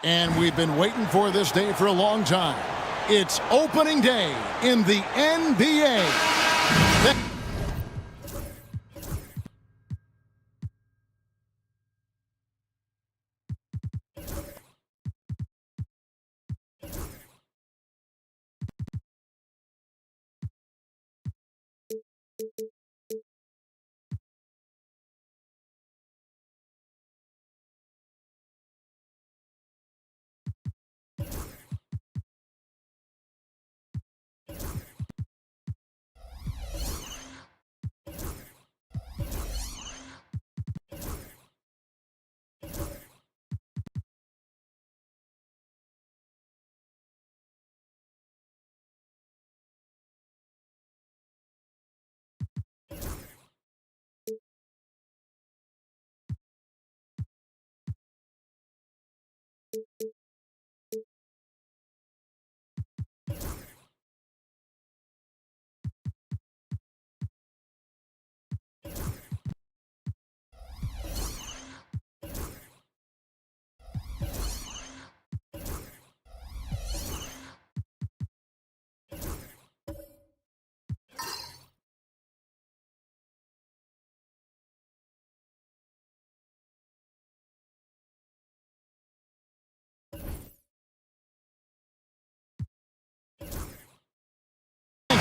And we've been waiting for this day for a long time. It's opening day in the NBA.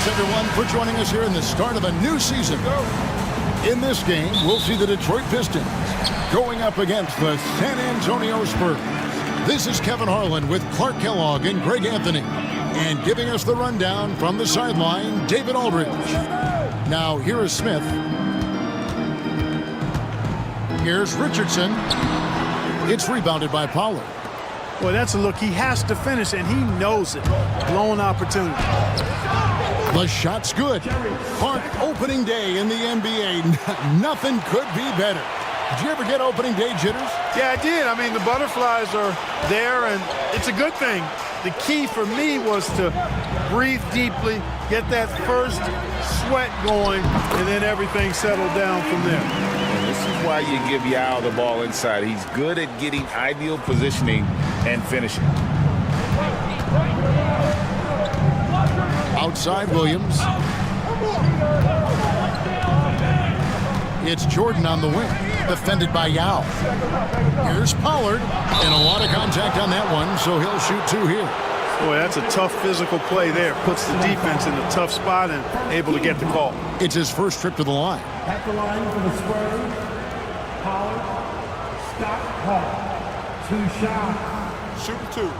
Everyone for joining us here in the start of a new season. In this game, we'll see the Detroit Pistons going up against the San Antonio Spurs. This is Kevin Harlan with Clark Kellogg and Greg Anthony. And giving us the rundown from the sideline, David Aldridge. Now, here is Smith. Here's Richardson. It's rebounded by Pollard. Well, that's a look he has to finish, and he knows it. Blown opportunity. The shot's good. Clark, opening day in the NBA. Nothing could be better. Did you ever get opening day jitters? Yeah, I did. I mean, the butterflies are there, and it's a good thing. The key for me was to breathe deeply, get that first sweat going, and then everything settled down from there. And this is why you give Yao the ball inside. He's good at getting ideal positioning and finishing. Outside Williams. It's Jordan on the wing, defended by Yao. Here's Pollard, and a lot of contact on that one, so he'll shoot two here. Boy, that's a tough physical play there. Puts the defense in a tough spot and able to get the call. It's his first trip to the line. At the line for the Spurs, Pollard, Scott Hall. 2 shots. Shooting two.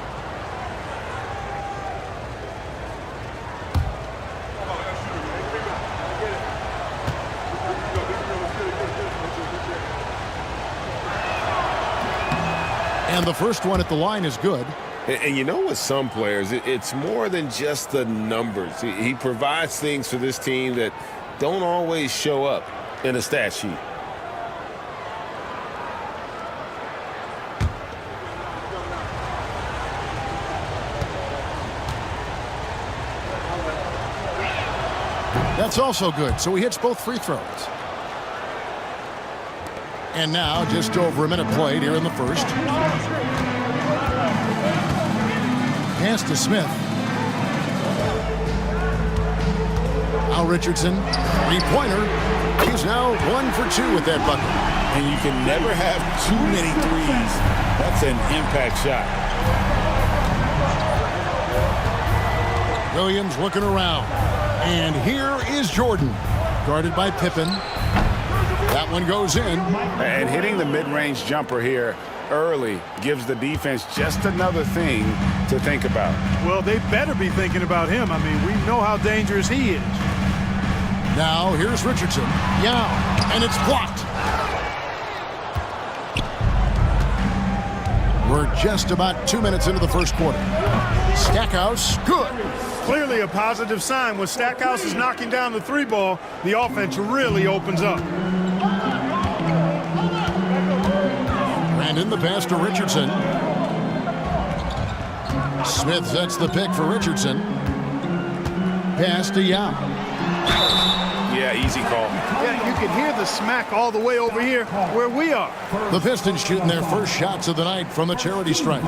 And the first one at the line is good. And you know, with some players, it's more than just the numbers. He provides things for this team that don't always show up in a stat sheet. That's also good, so he hits both free throws. And now, just over a minute played here in the first. Pass to Smith. Al Richardson, three-pointer. He's now 1 for 2 with that bucket. And you can never have too many threes. That's an impact shot. Williams looking around. And here is Jordan, guarded by Pippen. That one goes in. And hitting the mid-range jumper here early gives the defense just another thing to think about. Well, they better be thinking about him. I mean, we know how dangerous he is. Now, here's Richardson. Yao, and it's blocked. We're just about 2 minutes into the first quarter. Stackhouse, good. Clearly a positive sign. When Stackhouse is knocking down the three ball, the offense really opens up. Brandon, the pass to Richardson. Smith sets the pick for Richardson. Pass to Yao. Yeah, easy call. Yeah, you can hear the smack all the way over here where we are. The Pistons shooting their first shots of the night from the charity stripe.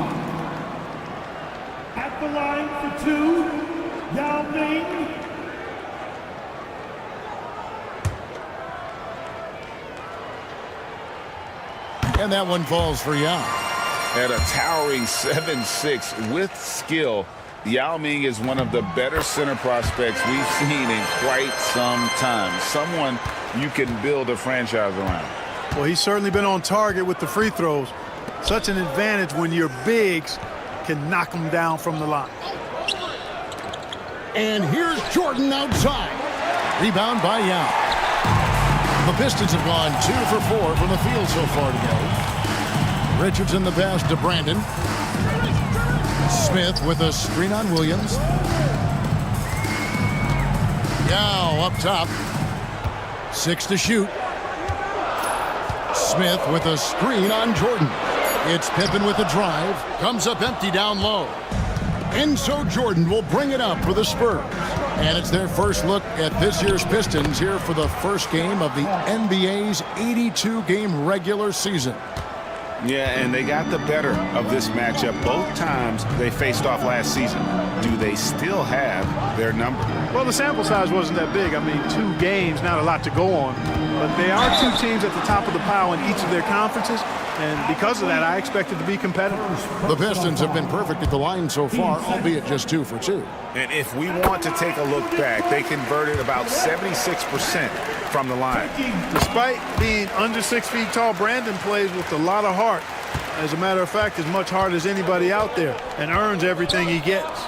the line for 2, Yao Ming. And that one falls for Yao. At a towering 7'6" with skill, Yao Ming is one of the better center prospects we've seen in quite some time. Someone you can build a franchise around. Well, he's certainly been on target with the free throws. Such an advantage when your bigs can knock them down from the line. And here's Jordan outside. Rebound by Yao. The Pistons have gone 2 for 4 from the field so far today. Richardson the pass to Brandon. Smith with a screen on Williams. Yao up top. 6 to shoot. Smith with a screen on Jordan. It's Pippen with a drive. Comes up empty down low. And so Jordan will bring it up for the Spurs. And it's their first look at this year's Pistons here for the first game of the NBA's 82-game regular season. Yeah, and they got the better of this matchup both times they faced off last season. Do they still have their number? Well, the sample size wasn't that big. I mean, 2 games, not a lot to go on. But they are 2 teams at the top of the pile in each of their conferences. And because of that, I expect it to be competitive. The Pistons have been perfect at the line so far, albeit just 2 for 2. And if we want to take a look back, they converted about 76% from the line. Despite being under 6 feet tall, Brandon plays with a lot of heart. As a matter of fact, as much heart as anybody out there, and earns everything he gets.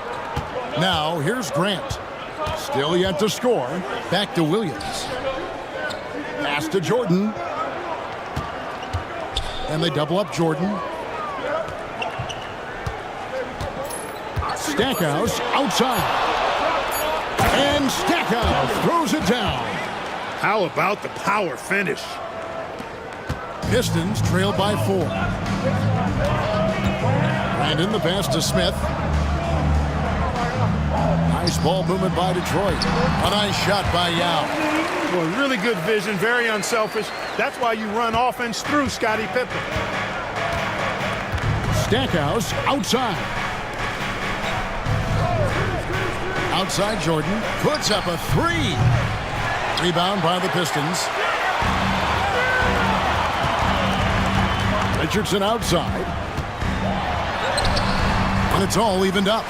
Now, here's Grant. Still yet to score. Back to Williams. Pass to Jordan. And they double up Jordan. Stackhouse outside. And Stackhouse throws it down. How about the power finish? Pistons trail by 4. Brandon the pass to Smith. Nice ball movement by Detroit. A nice shot by Yao. Well, really good vision, very unselfish. That's why you run offense through Scottie Pippen. Stackhouse outside. Outside Jordan puts up a 3. Rebound by the Pistons. Richardson outside. And it's all evened up.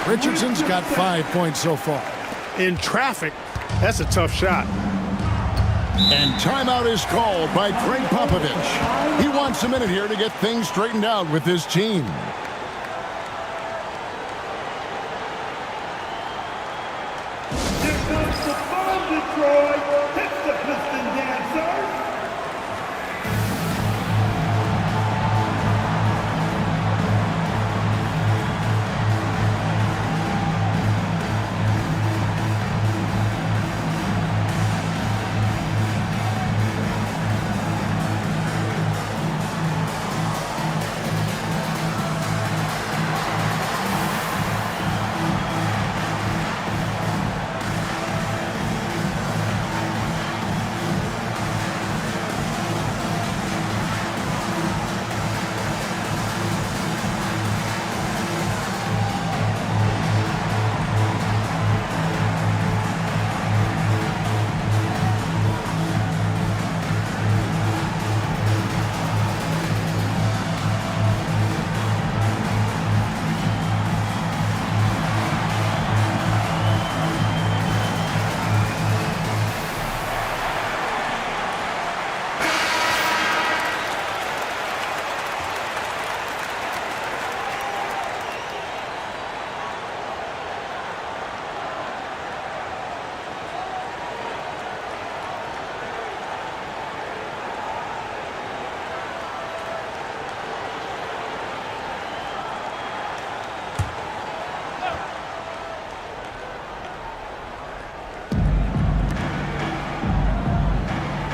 Richardson's got 5 points so far. In traffic, that's a tough shot. And timeout is called by Greg Popovich. He wants a minute here to get things straightened out with his team. Here comes the bomb, Detroit. Hits the Piston dancer.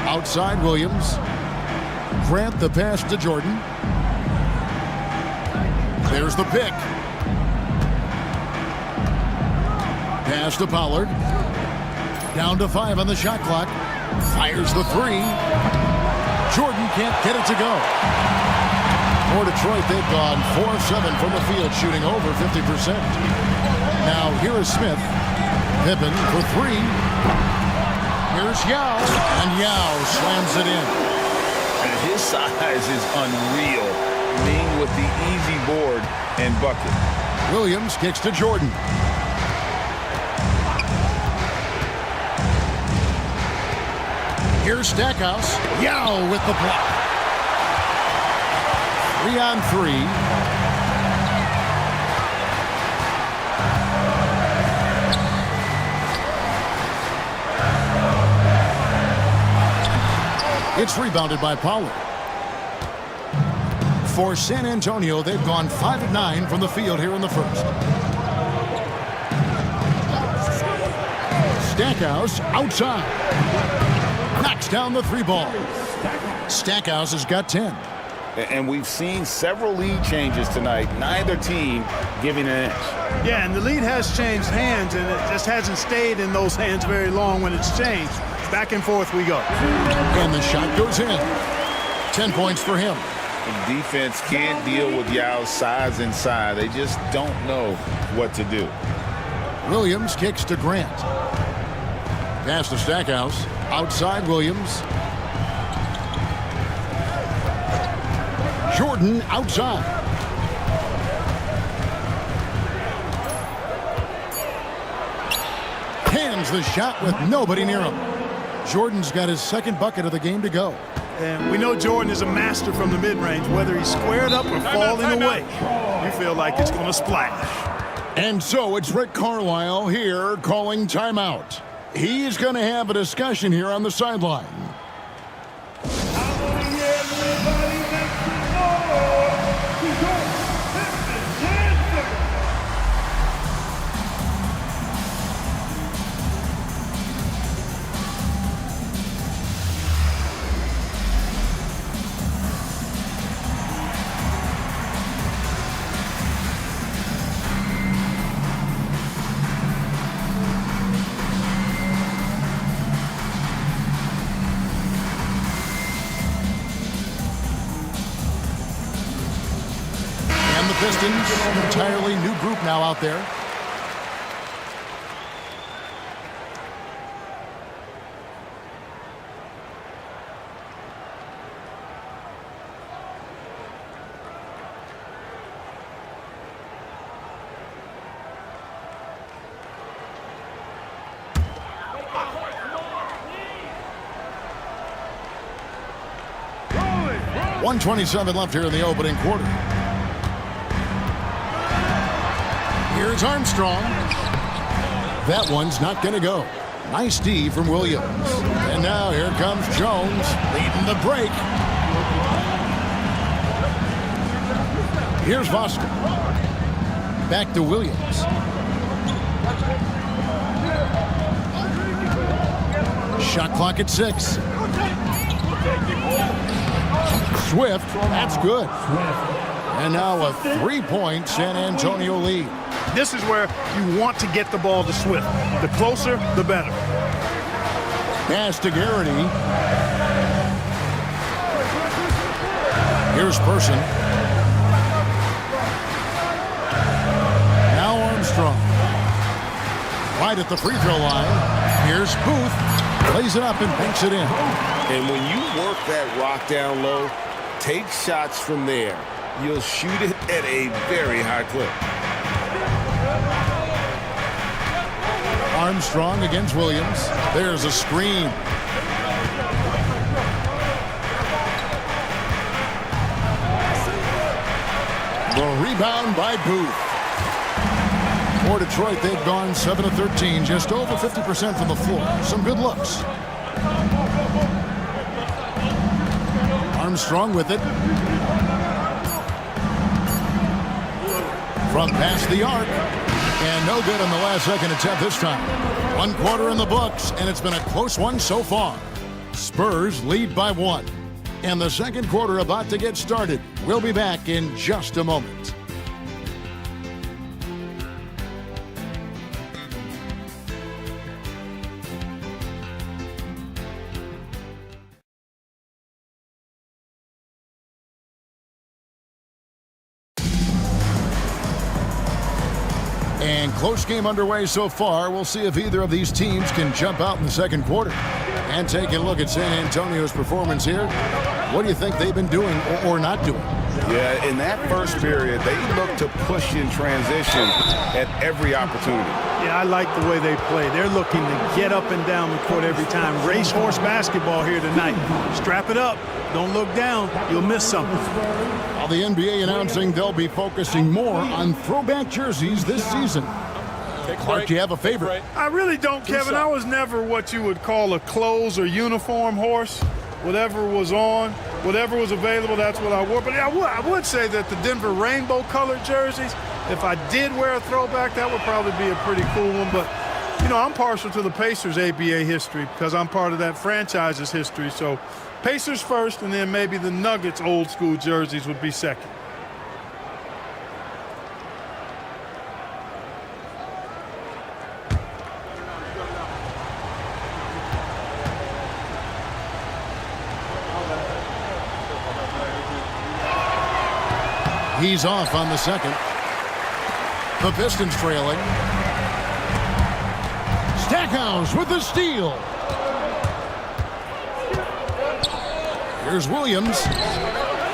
Outside Williams. Grant the pass to Jordan. There's the pick. Pass to Pollard. Down to 5 on the shot clock. Fires the 3. Jordan can't get it to go. For Detroit, they've gone 4-7 from the field, shooting over 50%. Now here is Smith. Pippen for three. Here's Yao, and Yao slams it in. And his size is unreal, being with the easy board and bucket. Williams kicks to Jordan. Here's Stackhouse. Yao with the block. 3-on-3. It's rebounded by Pollard. For San Antonio, they've gone 5 of 9 from the field here in the first. Stackhouse outside. Knocks down the three ball. Stackhouse has got 10. And we've seen several lead changes tonight, neither team giving an inch. Yeah, and the lead has changed hands, and it just hasn't stayed in those hands very long when it's changed. Back and forth we go. And the shot goes in. 10 points for him. The defense can't deal with Yao's size inside. They just don't know what to do. Williams kicks to Grant. Pass to Stackhouse. Outside Williams. Jordan outside. Hands the shot with nobody near him. Jordan's got his second bucket of the game to go. And we know Jordan is a master from the mid-range, whether he's squared up or falling away. You feel like it's going to splash. And so it's Rick Carlisle here calling timeout. He's going to have a discussion here on the sideline. And the Pistons, entirely new group now out there. .127 left here in the opening quarter. Here's Armstrong. That one's not going to go. Nice D from Williams. And now here comes Jones leading the break. Here's Vosker. Back to Williams. Shot clock at 6. Swift, that's good. And now a three-point San Antonio lead. This is where you want to get the ball to Swift. The closer, the better. Pass to Garrity. Here's Person. Now Armstrong. Right at the free throw line. Here's Booth. Plays it up and banks it in. And when you work that rock down low, take shots from there. You'll shoot it at a very high clip. Armstrong against Williams. There's a screen. The rebound by Booth. For Detroit, they've gone 7 of 13, just over 50% from the floor. Some good looks. Armstrong with it. From past the arc. And no good on the last second attempt this time. 1 quarter in the books, and it's been a close one so far. Spurs lead by 1. And the second quarter about to get started. We'll be back in just a moment. And close game underway so far. We'll see if either of these teams can jump out in the second quarter. And taking a look at San Antonio's performance here. What do you think they've been doing or not doing? Yeah, in that first period, they looked to push in transition at every opportunity. Yeah, I like the way they play. They're looking to get up and down the court every time. Racehorse basketball here tonight. Strap it up. Don't look down. You'll miss something. While the NBA announcing they'll be focusing more on throwback jerseys this season. Clark, do you have a favorite? I really don't, Kevin. I was never what you would call a clothes or uniform horse. Whatever was on, whatever was available, that's what I wore. But I would say that the Denver rainbow-colored jerseys, if I did wear a throwback, that would probably be a pretty cool one. But, you know, I'm partial to the Pacers' ABA history because I'm part of that franchise's history. So Pacers first, and then maybe the Nuggets old-school jerseys would be second. He's off on the second. The Pistons trailing. Stackhouse with the steal. Here's Williams.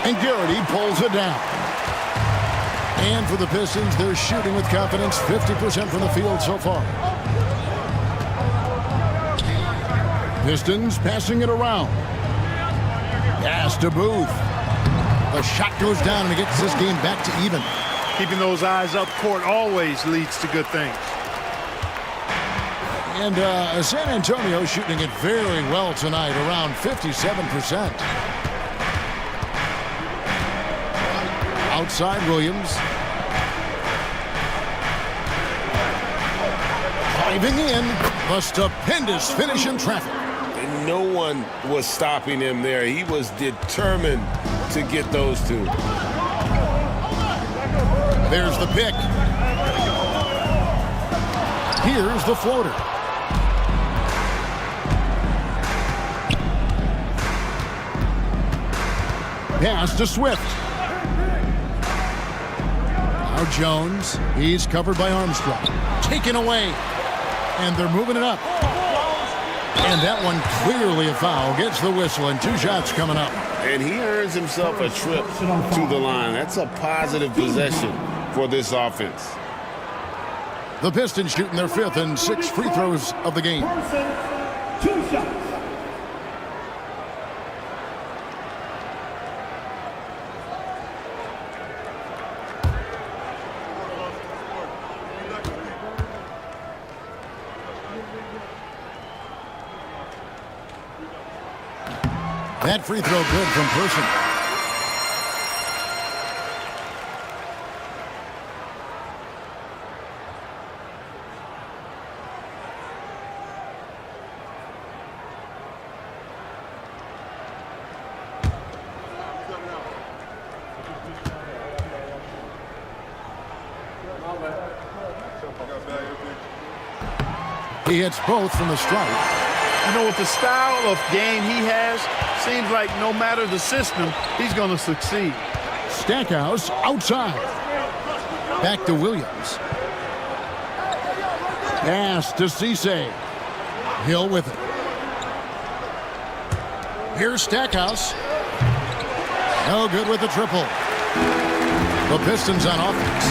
And Garrity pulls it down. And for the Pistons, they're shooting with confidence, 50% from the field so far. Pistons passing it around. Pass to Booth. The shot goes down and it gets this game back to even. Keeping those eyes up court always leads to good things. And San Antonio shooting it very well tonight, around 57%. Outside Williams. Driving in, a stupendous finish in traffic. And no one was stopping him there. He was determined to get those two. There's the pick. Here's the floater. Pass to Swift. Now Jones. He's covered by Armstrong. Taken away. And they're moving it up. And that one clearly a foul. Gets the whistle and 2 shots coming up. And he earns himself a trip to the line. That's a positive possession for this offense. The Pistons shooting their 5th and 6th free throws of the game. 2 shots. That free throw good from Person. He hits both from the stripe. You know, with the style of game he has, seems like no matter the system, he's going to succeed. Stackhouse outside. Back to Williams. Pass to Cisse. Hill with it. Here's Stackhouse. No good with the triple. The Pistons on offense.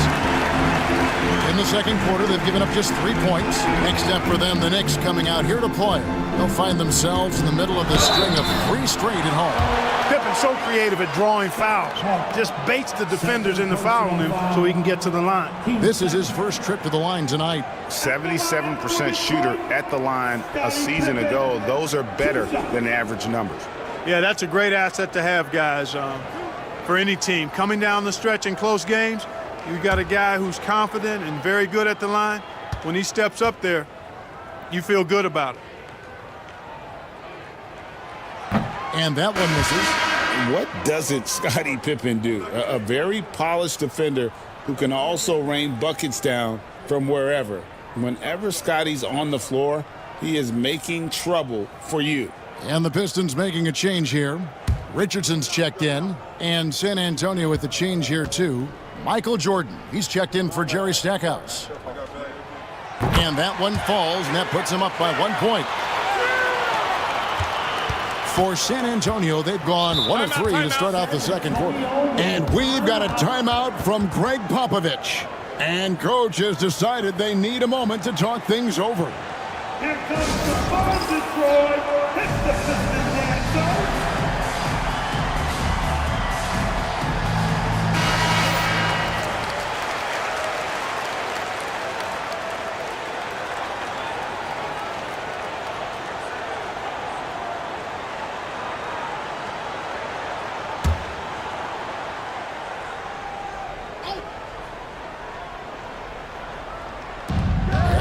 In the second quarter, they've given up just 3 points. Next step for them, the Knicks coming out here to play. They'll find themselves in the middle of this string of 3 straight at home. Pippen's so creative at drawing fouls. Just baits the defenders into fouling him so he can get to the line. This is his first trip to the line tonight. 77% shooter at the line a season ago. Those are better than average numbers. Yeah, that's a great asset to have, guys, for any team. Coming down the stretch in close games, you got a guy who's confident and very good at the line. When he steps up there, you feel good about it. And that one misses. What doesn't Scottie Pippen do? A very polished defender who can also rain buckets down from wherever. Whenever Scottie's on the floor, he is making trouble for you. And the Pistons making a change here. Richardson's checked in, and San Antonio with the change here too. Michael Jordan, he's checked in for Jerry Stackhouse. And that one falls, and that puts them up by 1 point. For San Antonio, they've gone 1 of 3 to start out the second quarter. And we've got a timeout from Greg Popovich. And coach has decided they need a moment to talk things over. Here comes the ball, Detroit. Hit the Pistons answer.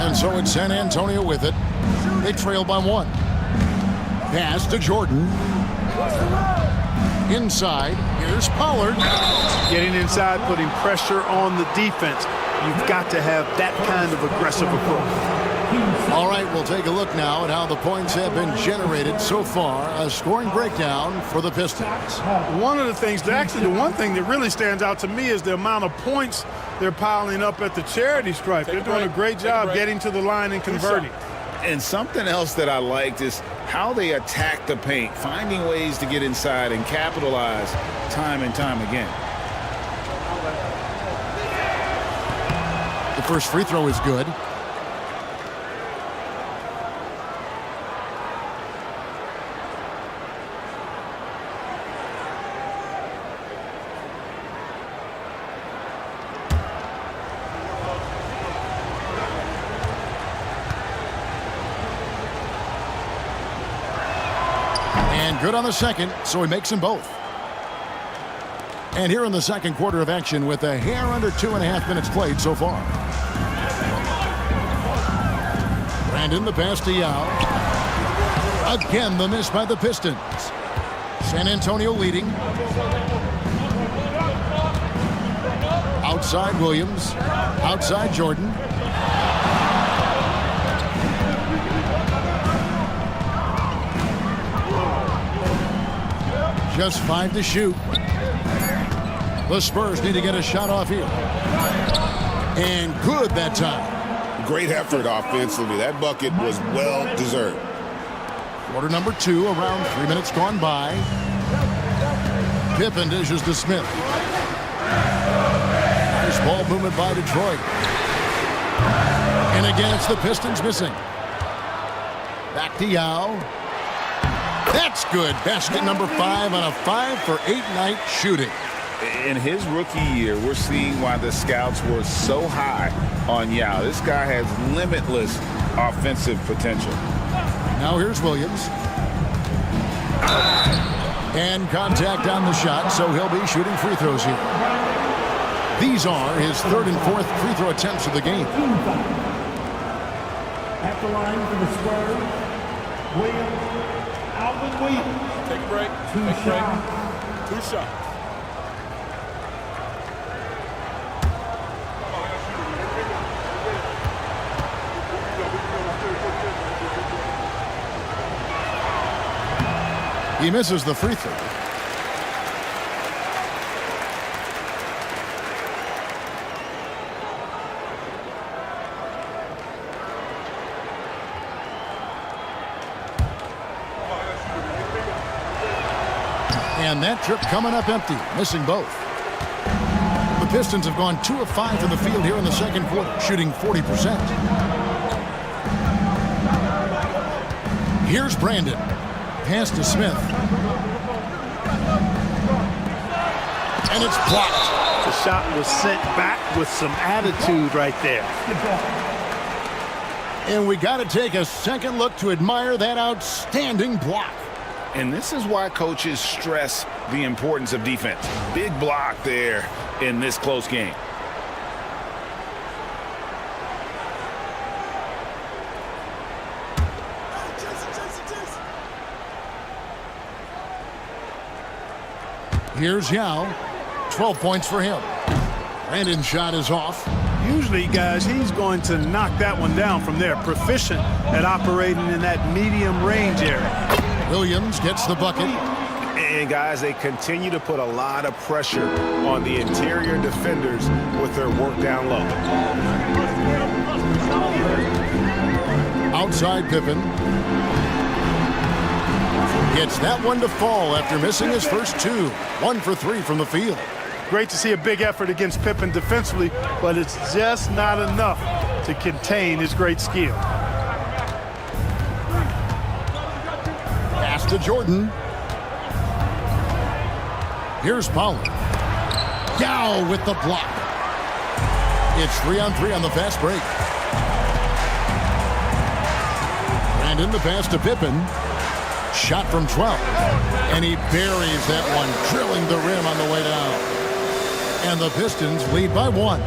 And so it's San Antonio with it. They trail by 1. Pass to Jordan. Inside, here's Pollard. Getting inside, putting pressure on the defense. You've got to have that kind of aggressive approach. All right, we'll take a look now at how the points have been generated so far. A scoring breakdown for the Pistons. One of the things, actually the one thing that really stands out to me is the amount of points they're piling up at the charity stripe. They're doing a great job getting to the line and converting. And something else that I liked is how they attack the paint, finding ways to get inside and capitalize time and time again. The first free throw is good. Good on the second, so he makes them both. And here in the second quarter of action with a hair under 2.5 minutes played so far. Brandon, the pass to Yao. Again, the miss by the Pistons. San Antonio leading. Outside Williams. Outside Jordan. Just 5 to shoot. The Spurs need to get a shot off here. And good that time. Great effort offensively. That bucket was well deserved. Quarter number 2, around 3 minutes gone by. Pippen dishes to Smith. Nice ball movement by Detroit. And again, it's the Pistons missing. Back to Yao. That's good. Basket number 5 on a 5-for-8 night shooting. In his rookie year, we're seeing why the scouts were so high on Yao. This guy has limitless offensive potential. Now here's Williams. And contact on the shot, so he'll be shooting free throws here. These are his 3rd and 4th free throw attempts of the game. At the line for the Spurs, Williams. Alvin Williams. Take a break. Two shots. 2 shots. He misses the free throw. And that trip coming up empty, missing both. The Pistons have gone 2 of 5 from the field here in the second quarter, shooting 40%. Here's Brandon. Pass to Smith. And it's blocked. The shot was sent back with some attitude right there. And we got to take a second look to admire that outstanding block. And this is why coaches stress the importance of defense. Big block there in this close game. Here's Yao. 12 points for him. Brandon's shot is off. Usually, guys, he's going to knock that one down from there. Proficient at operating in that medium range area. Williams gets the bucket. And, guys, they continue to put a lot of pressure on the interior defenders with their work down low. Outside Pippen. Gets that one to fall after missing his first two. 1 for 3 from the field. Great to see a big effort against Pippen defensively, but it's just not enough to contain his great skill. Pass to Jordan. Here's Pollard. Yao with the block. It's 3-on-3 on the fast break. Brandon the pass to Pippen. Shot from 12. And he buries that one, drilling the rim on the way down. And the Pistons lead by 1.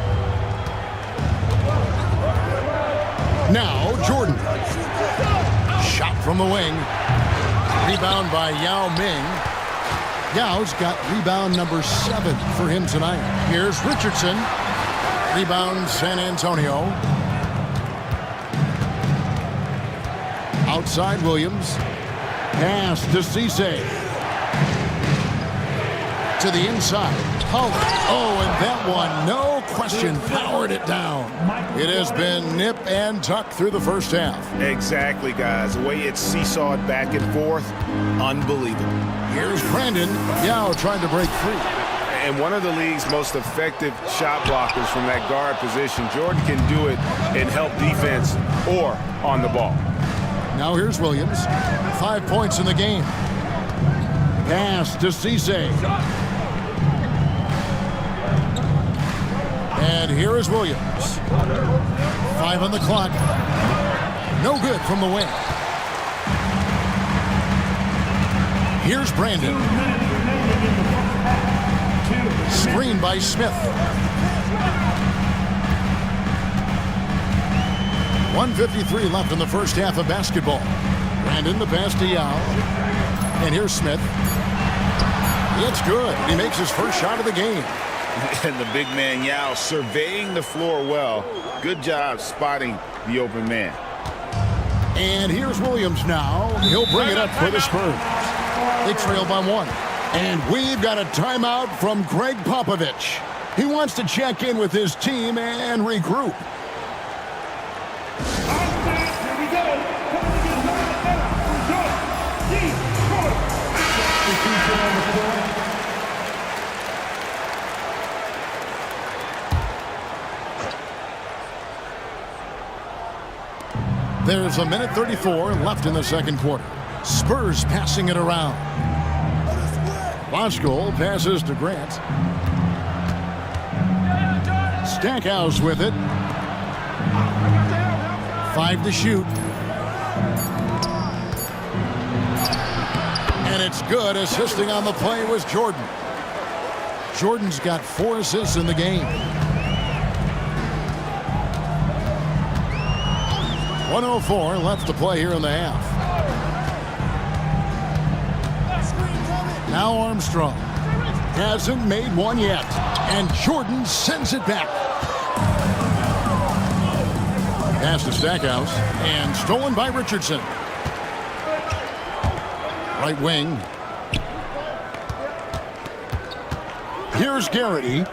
Now Jordan. Shot from the wing. Rebound by Yao Ming. Yao's got rebound number 7 for him tonight. Here's Richardson. Rebound San Antonio. Outside Williams. Pass to Cisse. To the inside. Oh, and that one, no question, powered it down. It has been nip and tuck through the first half. Exactly, guys. The way it's seesawed back and forth, unbelievable. Here's Brandon. Yao trying to break free. And one of the league's most effective shot blockers from that guard position. Jordan can do it and help defense or on the ball. Now here's Williams. 5 points in the game. Pass to Cisse. And here is Williams. 5 on the clock. No good from the wing. Here's Brandon. Screen by Smith. 1:53 left in the first half of basketball. Brandon the pass to Yao. And here's Smith. It's good. He makes his first shot of the game. And the big man Yao surveying the floor well. Good job spotting the open man. And here's Williams now. He'll bring it up for the Spurs. They trail by 1. And we've got a timeout from Greg Popovich. He wants to check in with his team and regroup. Here we go. There's a minute 34 left in the second quarter. Spurs passing it around. Voskuhl passes to Grant. Stackhouse with it. 5 to shoot. And it's good. Assisting on the play was Jordan. Jordan's got 4 assists in the game. 1:04 left to play here in the half. Now Armstrong. Hasn't made one yet. And Jordan sends it back. Pass to Stackhouse. And stolen by Richardson. Right wing. Here's Garrity.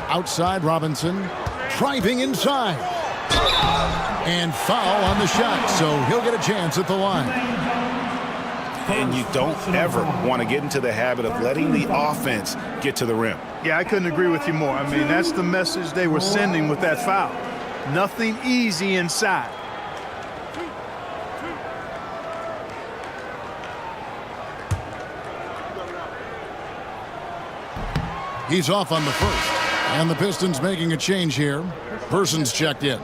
Outside Robinson. Driving inside. And foul on the shot, so he'll get a chance at the line. And you don't ever want to get into the habit of letting the offense get to the rim. Yeah, I couldn't agree with you more. I mean, that's the message they were sending with that foul. Nothing easy inside. He's off on the first. And the Pistons making a change here. Persons checked in.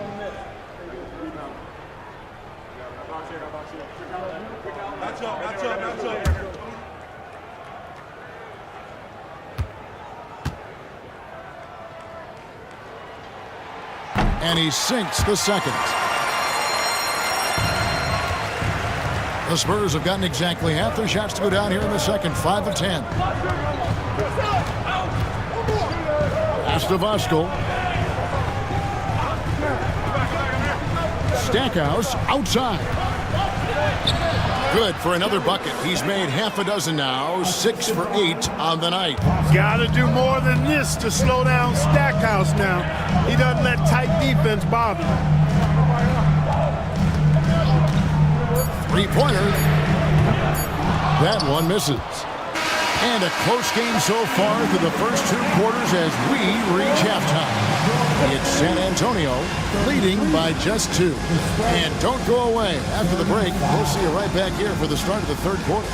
And he sinks the second. The Spurs have gotten exactly half their shots to go down here in the second. 5 of 10. Pass to Voskuhl. Stackhouse outside. Good for another bucket. He's made half a dozen now, 6 for 8 on the night. Got to do more than this to slow down Stackhouse now. He doesn't let tight defense bother him. Three-pointer. That one misses. And a close game so far through the first 2 quarters as we reach halftime. It's San Antonio leading by just 2. And don't go away. After the break, we'll see you right back here for the start of the third quarter.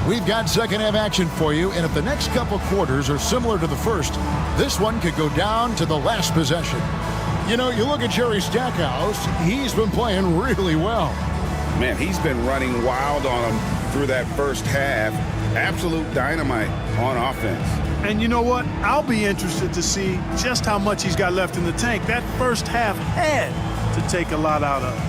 We've got second half action for you, and if the next couple quarters are similar to the first, this one could go down to the last possession. You know, you look at Jerry Stackhouse, he's been playing really well. Man, he's been running wild on him through that first half. Absolute dynamite on offense. And you know what? I'll be interested to see just how much he's got left in the tank. That first half had to take a lot out of him.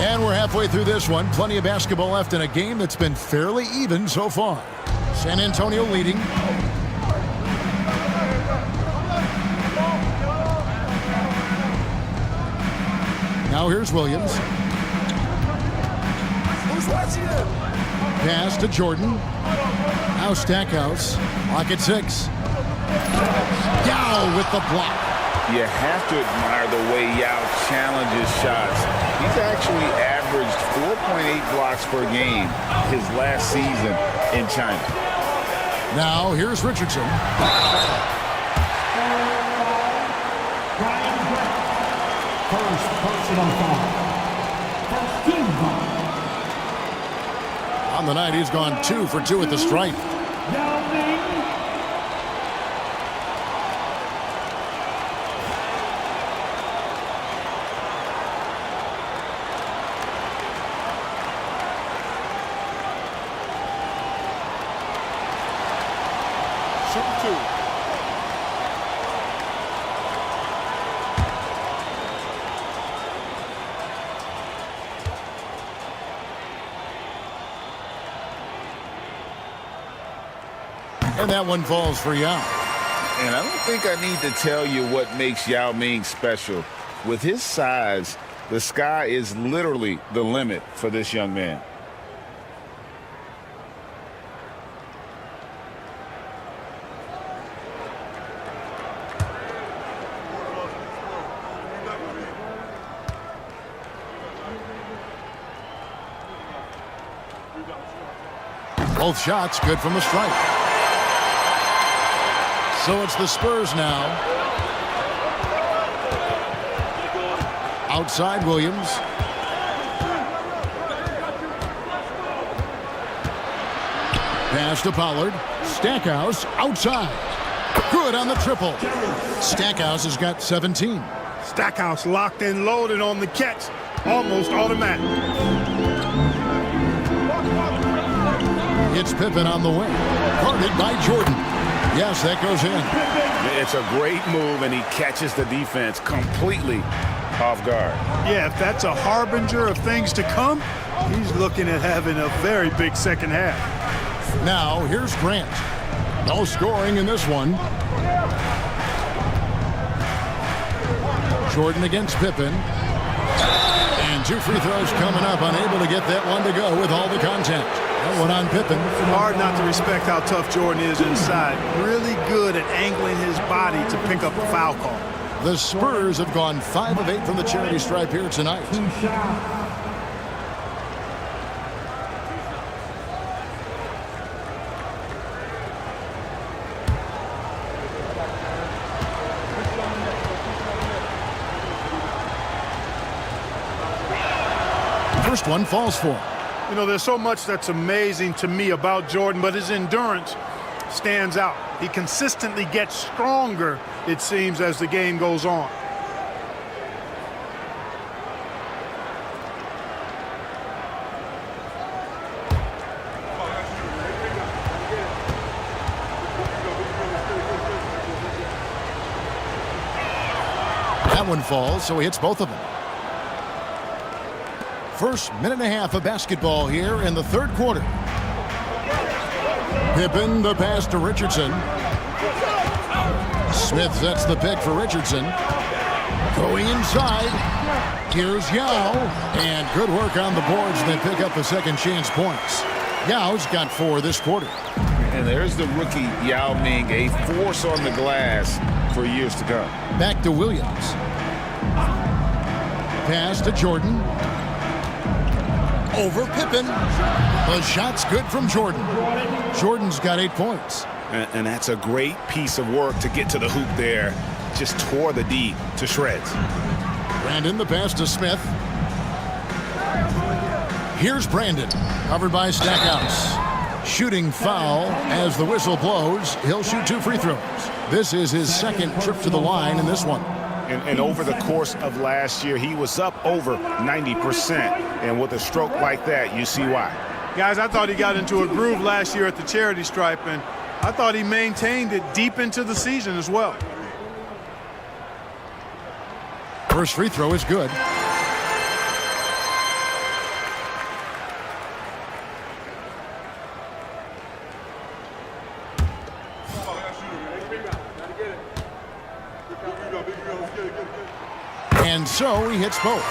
And we're halfway through this one. Plenty of basketball left in a game that's been fairly even so far. San Antonio leading. Now here's Williams. Pass to Jordan. Now Stackhouse. Lock at 6. Yao with the block. You have to admire the way Yao challenges shots. He's actually averaged 4.8 blocks per game his last season in China. Now here's Richardson. First personal foul. First team foul. On the night, he's gone 2 for 2 at the stripe. Yao Ming. And that one falls for Yao. And I don't think I need to tell you what makes Yao Ming special. With his size, the sky is literally the limit for this young man. Both shots good from the stripe. So it's the Spurs now. Outside Williams. Pass to Pollard. Stackhouse outside. Good on the triple. Stackhouse has got 17. Stackhouse locked and loaded on the catch. Almost automatic. It's Pippen on the wing. Guarded by Jordan. Yes, that goes in. It's a great move, and he catches the defense completely off guard. Yeah, if that's a harbinger of things to come, he's looking at having a very big second half. Now, here's Grant. No scoring in this one. Jordan against Pippen. And 2 free throws coming up. Unable to get that one to go with all the contact. That one on Pippen. Hard not to respect how tough Jordan is inside. Really good at angling his body to pick up a foul call. The Spurs have gone 5 of 8 from the charity stripe here tonight. 2 shots. First one falls for him. You know, there's so much that's amazing to me about Jordan, but his endurance stands out. He consistently gets stronger, it seems, as the game goes on. That one falls, so he hits both of them. First minute and a half of basketball here in the third quarter. Pippen, the pass to Richardson. Smith sets the pick for Richardson. Going inside. Here's Yao. And good work on the boards. They pick up the second chance points. Yao's got 4 this quarter. And there's the rookie Yao Ming, a force on the glass for years to come. Back to Williams. Pass to Jordan. Over Pippen. The shot's good from Jordan. Jordan's got 8 points. And that's a great piece of work to get to the hoop there. Just tore the D to shreds. Brandon, the pass to Smith. Here's Brandon, covered by Stackhouse. Shooting foul as the whistle blows. He'll shoot 2 free throws. This is his second trip to the line in this one. And over the course of last year, he was up over 90%. And with a stroke like that, you see why. Guys, I thought he got into a groove last year at the charity stripe, and I thought he maintained it deep into the season as well. First free throw is good. And so he hits both.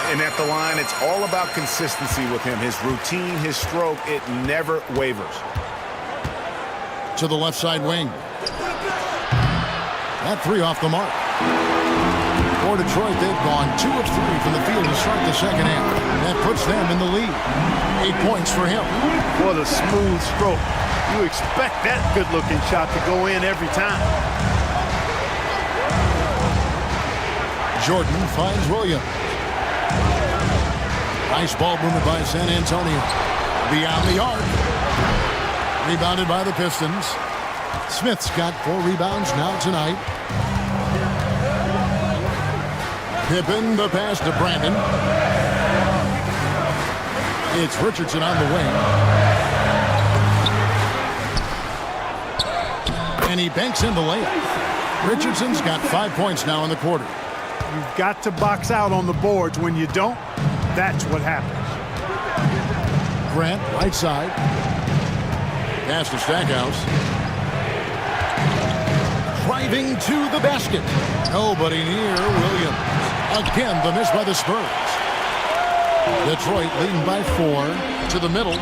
And at the line, it's all about consistency with him. His routine, his stroke, it never wavers. To the left side wing. That 3 off the mark. For Detroit, they've gone 2 of 3 from the field to start the second half. That puts them in the lead. 8 points for him. What a smooth stroke. You expect that good-looking shot to go in every time. Jordan finds Williams. Nice ball movement by San Antonio. Beyond the arc. Rebounded by the Pistons. Smith's got 4 rebounds now tonight. Pippen, the pass to Brandon. It's Richardson on the wing. And he banks in the layup. Richardson's got 5 points now in the quarter. You've got to box out on the boards. When you don't, that's what happens. Grant, right side. Pass to Stackhouse. Driving to the basket. Nobody near Williams. Again, the miss by the Spurs. Detroit leading by 4 to the middle.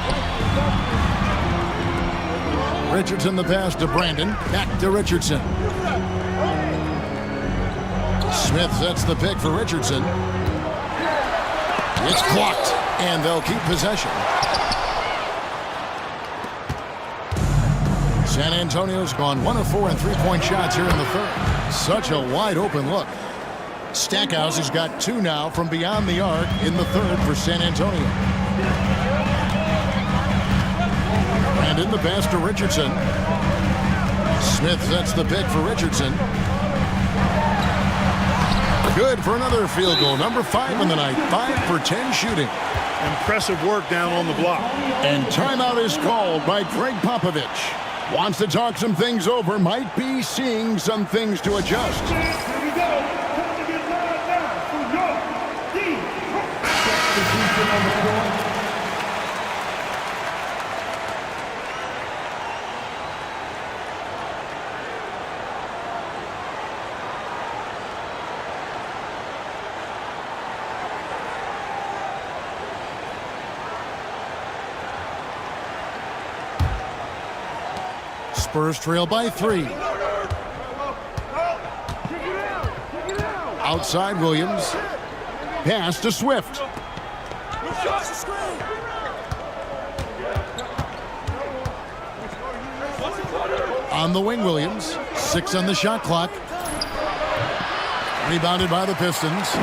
Richardson, the pass to Brandon. Back to Richardson. Smith sets the pick for Richardson. It's blocked, and they'll keep possession. San Antonio's gone 1 of 4 in 3-point shots here in the third. Such a wide open look. Stackhouse has got 2 now from beyond the arc in the third for San Antonio. And in the pass to Richardson. Smith sets the pick for Richardson. Good for another field goal. Number 5 in the night. 5 for 10 shooting. Impressive work down on the block. And timeout is called by Greg Popovich. Wants to talk some things over. Might be seeing some things to adjust. Here we go. Time to get lined up for your D. Substitution on the court. Spurs trail by 3. Outside Williams. Pass to Swift. On the wing, Williams. 6 on the shot clock. Rebounded by the Pistons.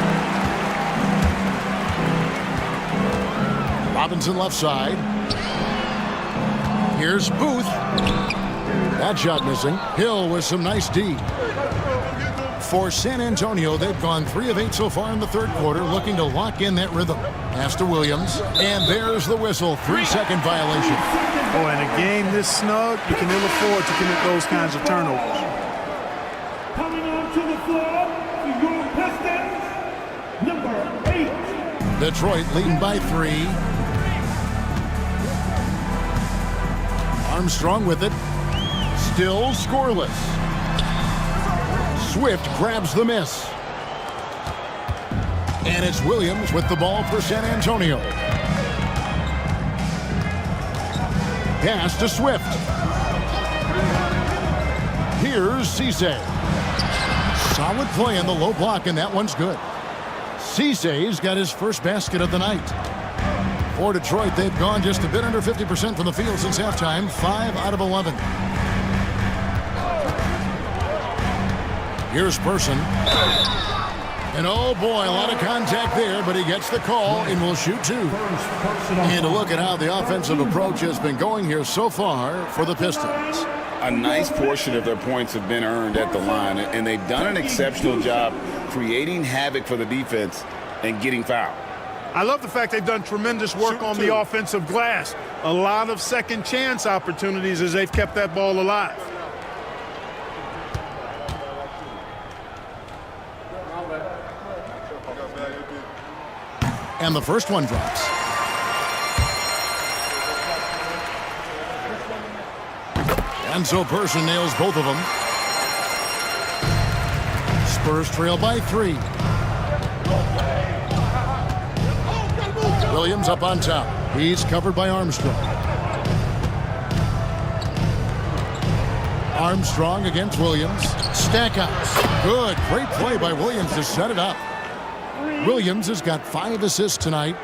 Robinson left side. Here's Booth. That shot missing. Hill with some nice D. For San Antonio, they've gone 3 of 8 so far in the third quarter, looking to lock in that rhythm. Pass to Williams. And there's the whistle. 3-second violation. Oh, in a game this snug, you can ill afford to commit those kinds of turnovers. Coming onto the floor for your Pistons, number 8. Detroit leading by 3. Armstrong with it. Still scoreless. Swift grabs the miss. And it's Williams with the ball for San Antonio. Pass to Swift. Here's Cisse. Solid play in the low block, and that one's good. Cisse's got his first basket of the night. For Detroit, they've gone just a bit under 50% from the field since halftime, 5 out of 11. Here's Person. And oh boy, a lot of contact there, but he gets the call and will shoot 2. And a look at how the offensive approach has been going here so far for the Pistons. A nice portion of their points have been earned at the line, and they've done an exceptional job creating havoc for the defense and getting fouled. I love the fact they've done tremendous work on the offensive glass. A lot of second chance opportunities as they've kept that ball alive. And the first one drops. And so Person nails both of them. Spurs trail by 3. Williams up on top. He's covered by Armstrong. Armstrong against Williams. Stackhouse. Good. Great play by Williams to set it up. Williams has got 5 assists tonight.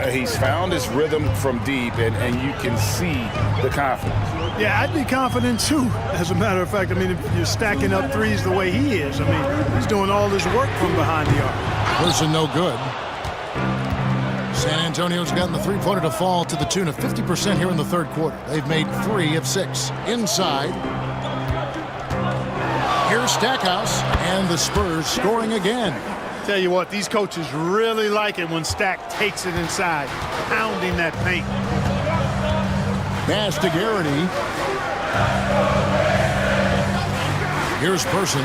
He's found his rhythm from deep, and you can see the confidence. Yeah, I'd be confident too. As a matter of fact, I mean, if you're stacking up threes the way he is, I mean, he's doing all this work from behind the arc. Person no good. San Antonio's gotten the three-pointer to fall to the tune of 50% here in the third quarter. They've made 3 of 6. Inside. Here's Stackhouse, and the Spurs scoring again. Tell you what, these coaches really like it when Stack takes it inside, pounding that paint. Pass to Garrity. Here's Person.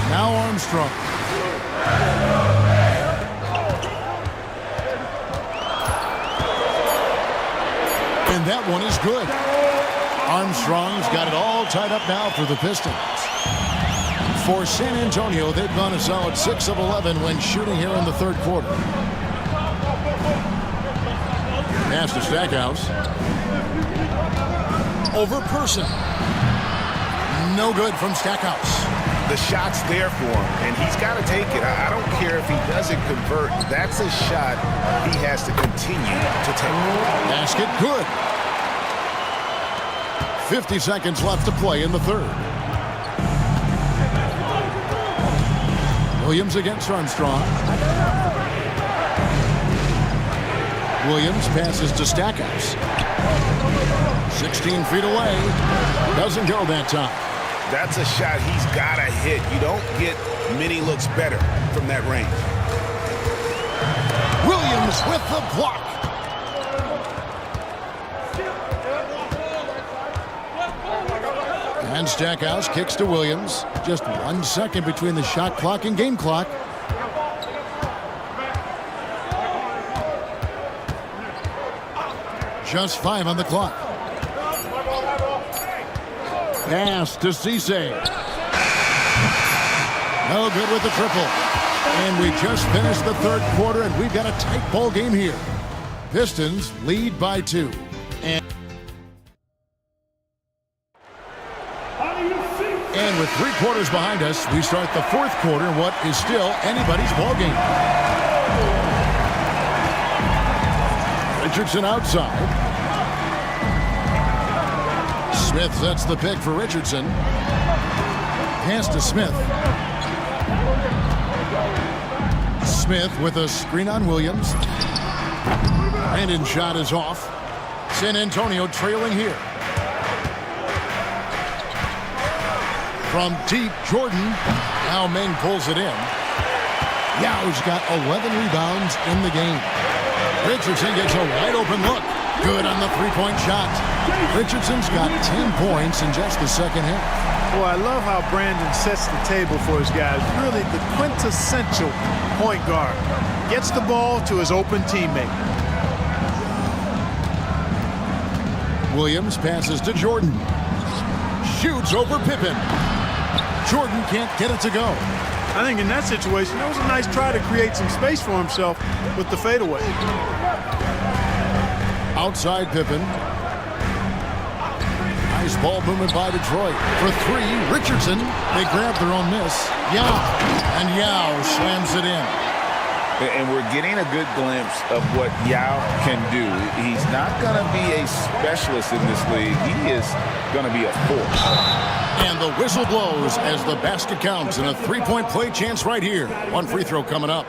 Now Armstrong. And that one is good. Armstrong's got it all tied up now for the Pistons. For San Antonio, they've gone a solid 6 of 11 when shooting here in the third quarter. Pass to Stackhouse. Over Person. No good from Stackhouse. The shot's there for him, and he's got to take it. I don't care if he doesn't convert. That's a shot he has to continue to take. Basket good. 50 seconds left to play in the third. Williams against Armstrong. Williams passes to Stackhouse. 16 feet away. Doesn't go that time. That's a shot he's got to hit. You don't get many looks better from that range. Williams with the block. And Stackhouse kicks to Williams. Just 1 second between the shot clock and game clock. Just 5 on the clock. Pass to Cisse. No good with the triple. And we just finished the third quarter, and we've got a tight ball game here. Pistons lead by 2. And with 3 quarters behind us, we start the fourth quarter in what is still anybody's ball game. Richardson outside. Smith sets the pick for Richardson. Pass to Smith. Smith with a screen on Williams. Brandon shot is off. San Antonio trailing here. From deep, Jordan. Now Meng pulls it in. Yao's got 11 rebounds in the game. Richardson gets a wide open look. Good on the three-point shot. Richardson's got 10 points in just the second half. Boy, I love how Brandon sets the table for his guys. Really the quintessential point guard. Gets the ball to his open teammate. Williams passes to Jordan. Shoots over Pippen. Jordan can't get it to go. I think in that situation, that was a nice try to create some space for himself with the fadeaway. Outside Pippen. Nice ball movement by Detroit. For three, Richardson. They grab their own miss. Yao. And Yao slams it in. And we're getting a good glimpse of what Yao can do. He's not going to be a specialist in this league. He is going to be a force. And the whistle blows as the basket counts and a three-point play chance right here. One free throw coming up.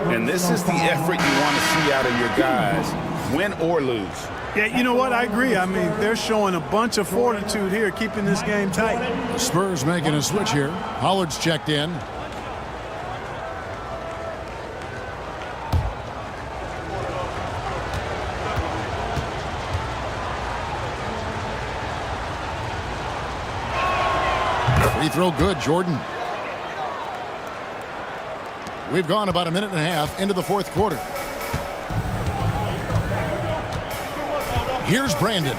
And this is the effort you want to see out of your guys, win or lose. Yeah, you know what? I agree. I mean, they're showing a bunch of fortitude here, keeping this game tight. The Spurs making a switch here. Hollard's checked in. Free throw good, Jordan. We've gone about a minute and a half into the fourth quarter. Here's Brandon.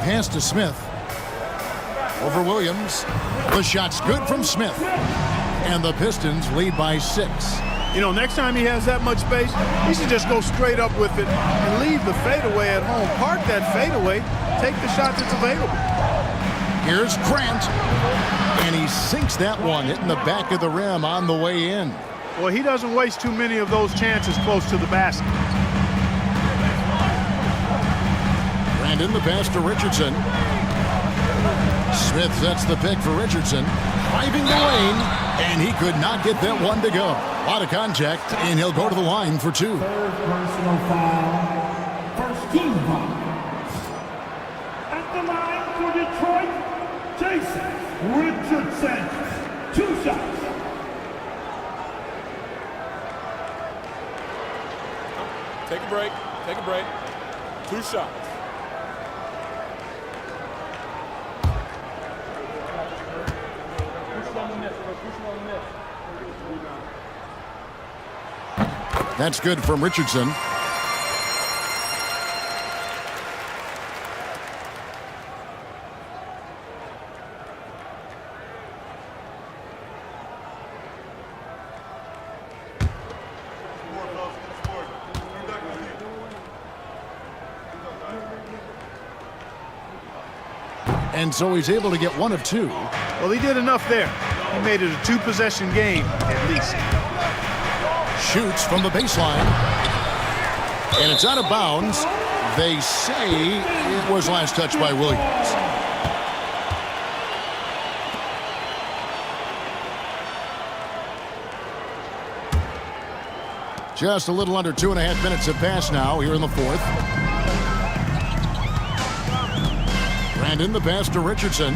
Pass to Smith. Over Williams. The shot's good from Smith. And the Pistons lead by 6. You know, next time he has that much space, he should just go straight up with it and leave the fadeaway at home. Park that fadeaway, take the shot that's available. Here's Grant. And he sinks that one, hitting the back of the rim on the way in. Well, he doesn't waste too many of those chances close to the basket. Brandon, the pass to Richardson. Smith sets the pick for Richardson. Driving the lane, and he could not get that one to go. A lot of contact, and he'll go to the line for 2. Third personal foul. First team foul. At the line for Detroit, Jason Richardson. 2 shots. Take a break. Take a break. 2 shots. That's good from Richardson. And so he's able to get 1 of 2. Well, he did enough there. He made it a 2-possession game, at least. Shoots from the baseline. And it's out of bounds. They say it was last touched by Williams. Just a little under 2.5 minutes have passed now here in the fourth. Brandon, the pass to Richardson.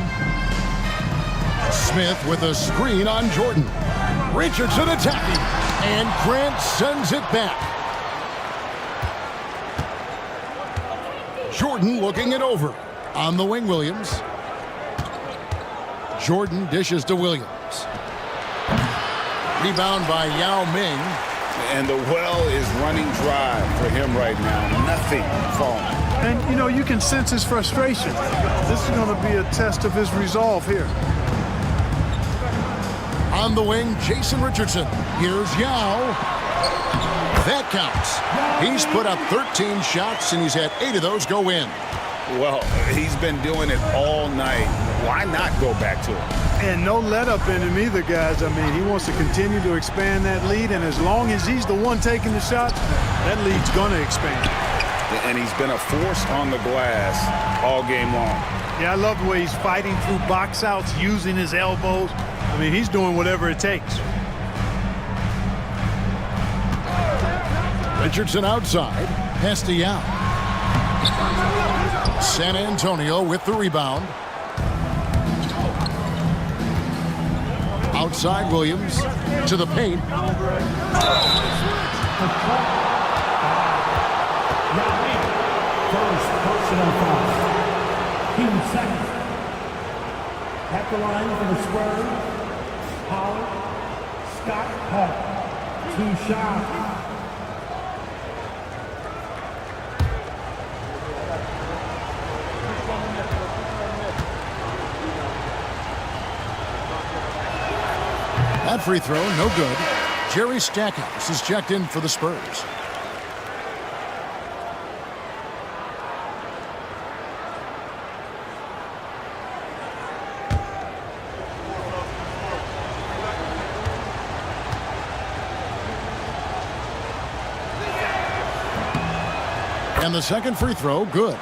Smith with a screen on Jordan. Richardson attacking. And Grant sends it back. Jordan looking it over. On the wing, Williams. Jordan dishes to Williams. Rebound by Yao Ming. And the well is running dry for him right now. Nothing falling. And, you know, you can sense his frustration. This is going to be a test of his resolve here. On the wing, Jason Richardson. Here's Yao. That counts. He's put up 13 shots, and he's had 8 of those go in. Well, he's been doing it all night. Why not go back to it? And no let up in him either, guys. I mean, he wants to continue to expand that lead, and as long as he's the one taking the shots, that lead's going to expand. And he's been a force on the glass all game long. Yeah, I love the way he's fighting through box outs, using his elbows. I mean, he's doing whatever it takes. Richardson outside. Pass to Yao. San Antonio with the rebound. Outside Williams to the paint. First personal foul. Team second. At the line for the Spurs, Pollard, Scott Hall. 2 shots. That free throw, no good. Jerry Stackhouse is checked in for the Spurs. And the second free throw, good.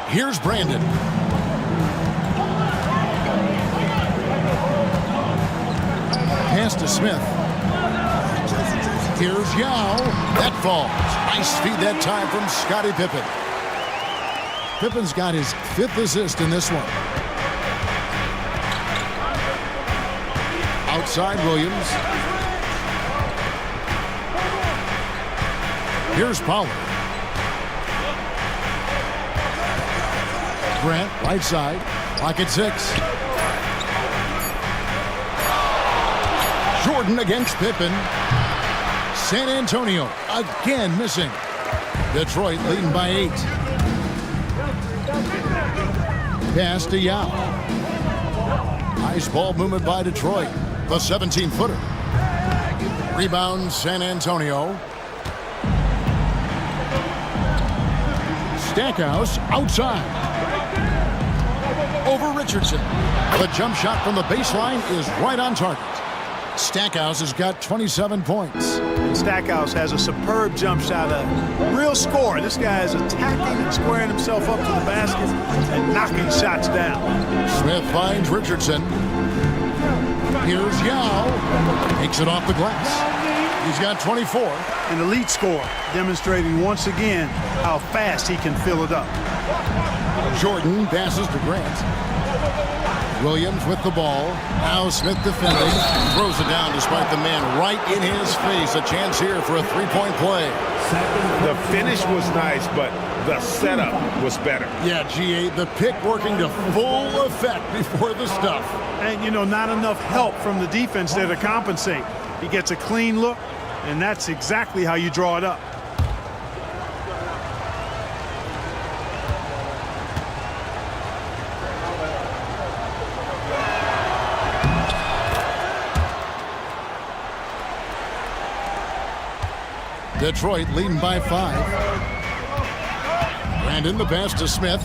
Here's Brandon. Pass to Smith. Here's Yao. That falls. Nice feed that time from Scottie Pippen. Pippen's got his 5th assist in this one. Outside Williams. Here's Pollard. Grant, right side. Clock at 6. Jordan against Pippen. San Antonio again missing. Detroit leading by 8. Pass to Yao. Nice ball movement by Detroit. The 17-footer. Rebound San Antonio. Stackhouse outside. Over Richardson. The jump shot from the baseline is right on target. Stackhouse has got 27 points. Stackhouse has a superb jump shot, a real scorer. This guy is attacking and squaring himself up to the basket and knocking shots down. Smith finds Richardson. Here's Yao. Takes it off the glass. He's got 24. An elite scorer, demonstrating once again how fast he can fill it up. Jordan passes to Grant. Williams with the ball. Now Smith defending. Throws it down despite the man right in his face. A chance here for a 3-point play. The finish was nice, but the setup was better. Yeah, GA, the pick working to full effect before the stuff. And, you know, not enough help from the defense there to compensate. He gets a clean look, and that's exactly how you draw it up. Detroit leading by 5. Brandon the pass to Smith.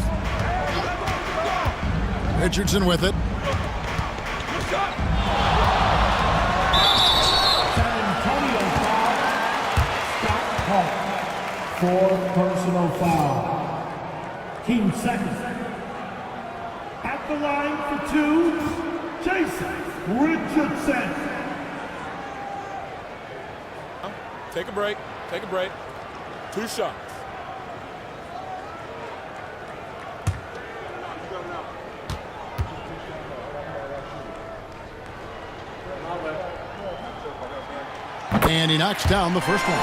Richardson with it. San Antonio foul. Scott Hall. 4 personal foul. Team second. At the line for 2, Jason Richardson. Take a break. Take a break. 2 shots. And he knocks down the first one.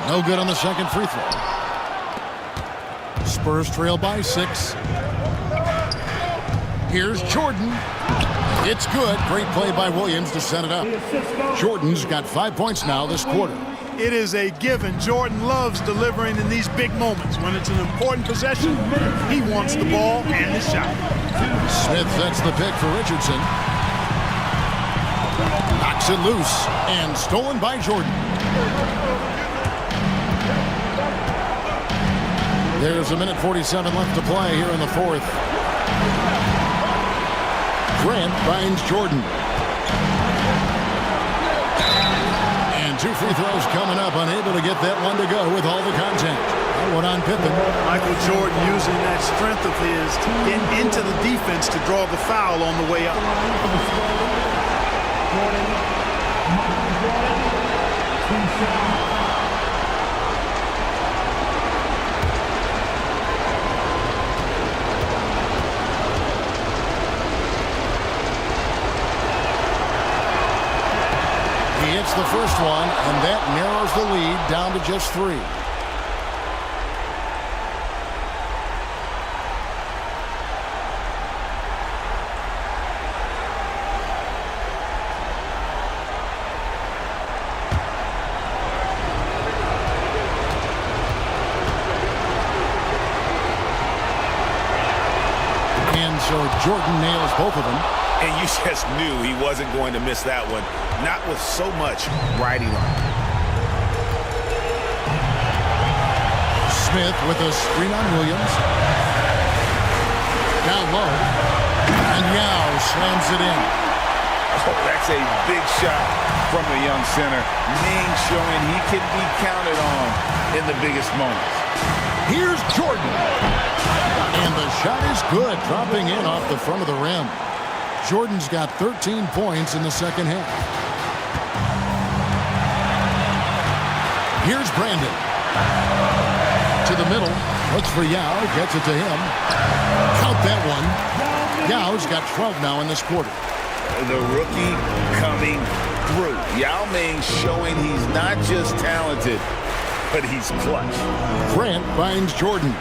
No good on the second free throw. Spurs trail by 6. Here's Jordan. It's good. Great play by Williams to set it up. Jordan's got 5 points now this quarter. It is a given. Jordan loves delivering in these big moments. When it's an important possession, he wants the ball and the shot. Smith sets the pick for Richardson. Knocks it loose and stolen by Jordan. There's a minute 47 left to play here in the 4th. Grant finds Jordan. And 2 free throws coming up, unable to get that one to go with all the contact. That one on Pippen. Michael Jordan using that strength of his to get into the defense to draw the foul on the way up. Two shots. He hits the first one, and that narrows the lead down to just 3. And so Jordan nails both of them. And you just knew he wasn't going to miss that one. Not with so much riding on it. Smith with a screen on Williams. Down low. And Yao slams it in. Oh, that's a big shot from the young center. Ming showing he can be counted on in the biggest moments. Here's Jordan. And the shot is good, dropping in off the front of the rim. Jordan's got 13 points in the second half. Here's Brandon. To the middle. Looks for Yao. Gets it to him. Count that one. Yao's got 12 now in this quarter. The rookie coming through. Yao Ming showing he's not just talented, but he's clutch. Grant finds Jordan.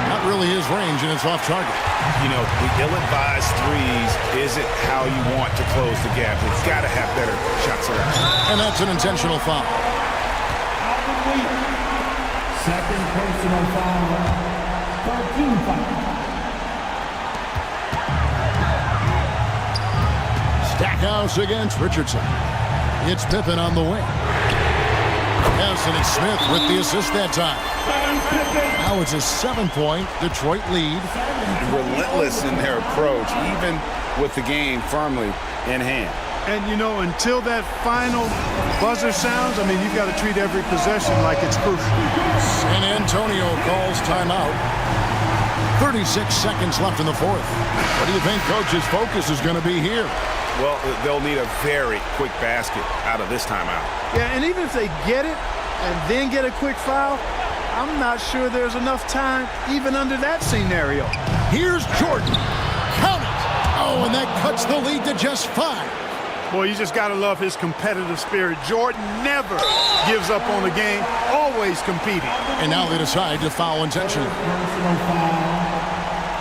Not really his range, and it's off target. You know, the ill-advised threes isn't how you want to close the gap. It's got to have better shot selection. And that's an intentional foul. Second personal foul. 13 foul. Stackhouse against Richardson. It's Pippen on the wing. Yes, and it's Smith with the assist that time. Now it's a 7-point Detroit lead. Relentless in their approach, even with the game firmly in hand. And, you know, until that final buzzer sounds, I mean, you've got to treat every possession like it's crucial. San Antonio calls timeout. 36 seconds left in the fourth. What do you think Coach's focus is going to be here? Well, they'll need a very quick basket out of this timeout. Yeah, and even if they get it and then get a quick foul, I'm not sure there's enough time even under that scenario. Here's Jordan. Count it. Oh, and that cuts the lead to just 5. Boy, you just got to love his competitive spirit. Jordan never gives up on the game, always competing. And now they decide to foul intentionally. Personal foul.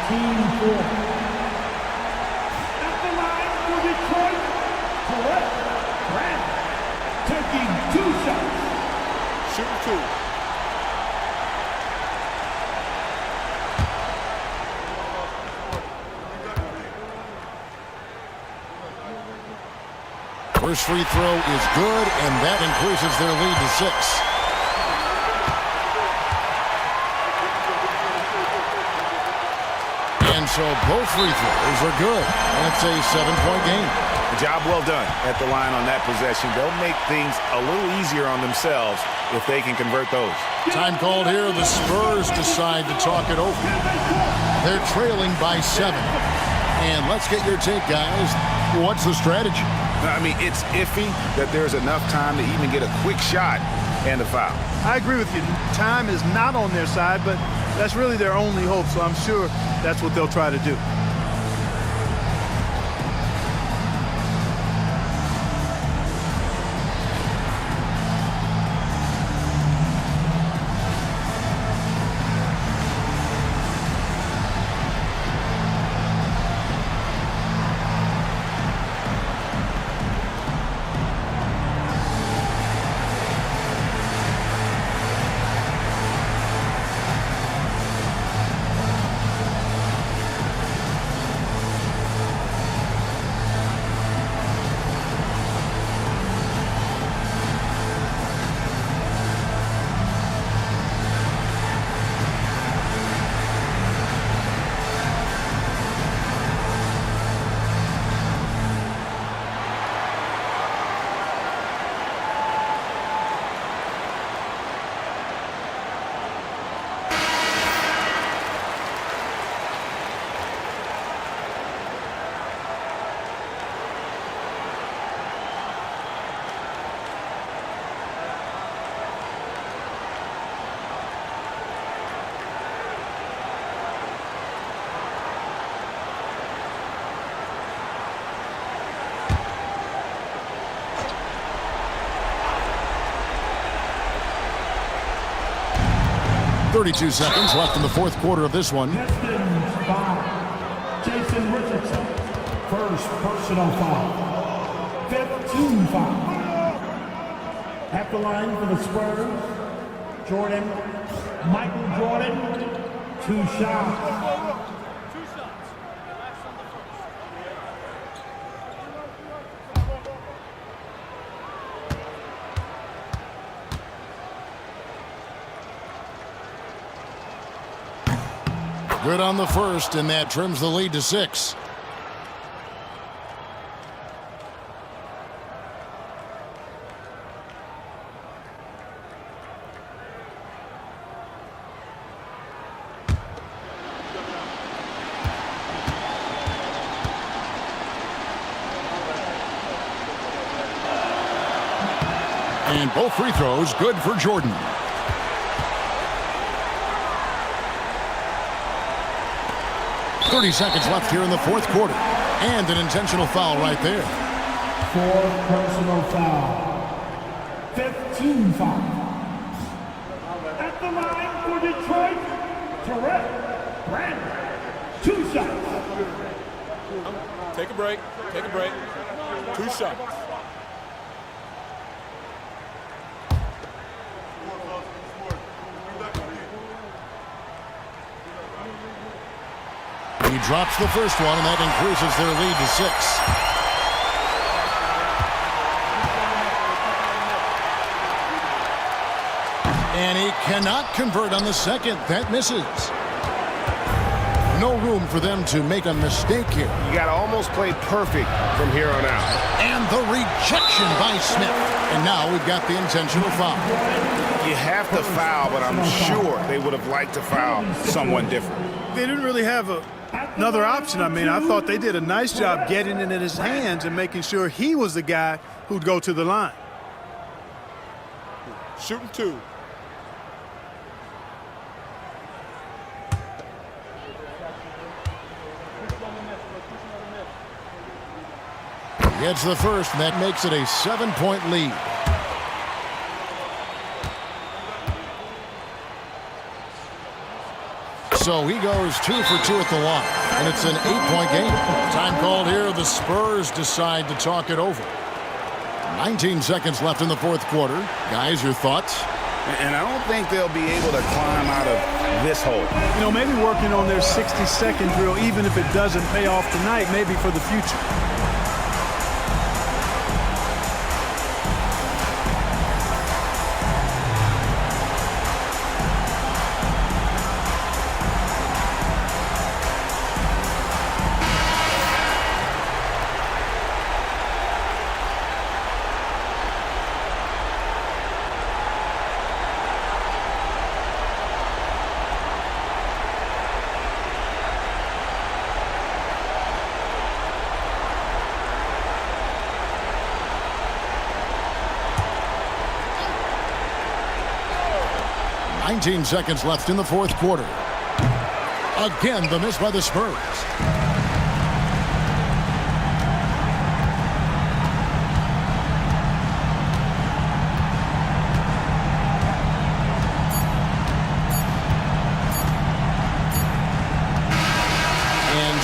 Team 4. At the line for Detroit, Colette Grant taking 2 shots. Shooting 2. First free throw is good, and that increases their lead to 6. And so both free throws are good, and it's a 7-point game. A job well done at the line on that possession. They'll make things a little easier on themselves if they can convert those. Time called here. The Spurs decide to talk it over. They're trailing by 7. And let's get your take, guys. What's the strategy? I mean, it's iffy that there's enough time to even get a quick shot and a foul. I agree with you. Time is not on their side, but that's really their only hope, so I'm sure that's what they'll try to do. 32 seconds left in the fourth quarter of this one. Pistons foul. Jason Richardson. First personal foul. 15 foul. At the line for the Spurs, Michael Jordan, 2 shots. Good on the first, and that trims the lead to 6. And both free throws good for Jordan. Seconds left here in the fourth quarter. And an intentional foul right there. 4 personal foul. 15 foul. At the line for Detroit, Terrell Brandon. 2 shots. Take a break. Take a break. 2 shots. He drops the first one, and that increases their lead to 6. And he cannot convert on the second. That misses. No room for them to make a mistake here. You got to almost play perfect from here on out. And the rejection by Smith. And now we've got the intentional foul. You have to foul, but I'm sure they would have liked to foul someone different. They didn't really have another option. I mean, I thought they did a nice job getting it in his hands and making sure he was the guy who'd go to the line. Shooting 2. Gets the first, and that makes it a 7-point lead. So he goes 2 for 2 at the line, and it's an 8-point game. Time called here. The Spurs decide to talk it over. 19 seconds left in the fourth quarter. Guys, your thoughts? And I don't think they'll be able to climb out of this hole. You know, maybe working on their 60-second drill, even if it doesn't pay off tonight, maybe for the future. Nineteen seconds left in the fourth quarter. Again, the miss by the Spurs.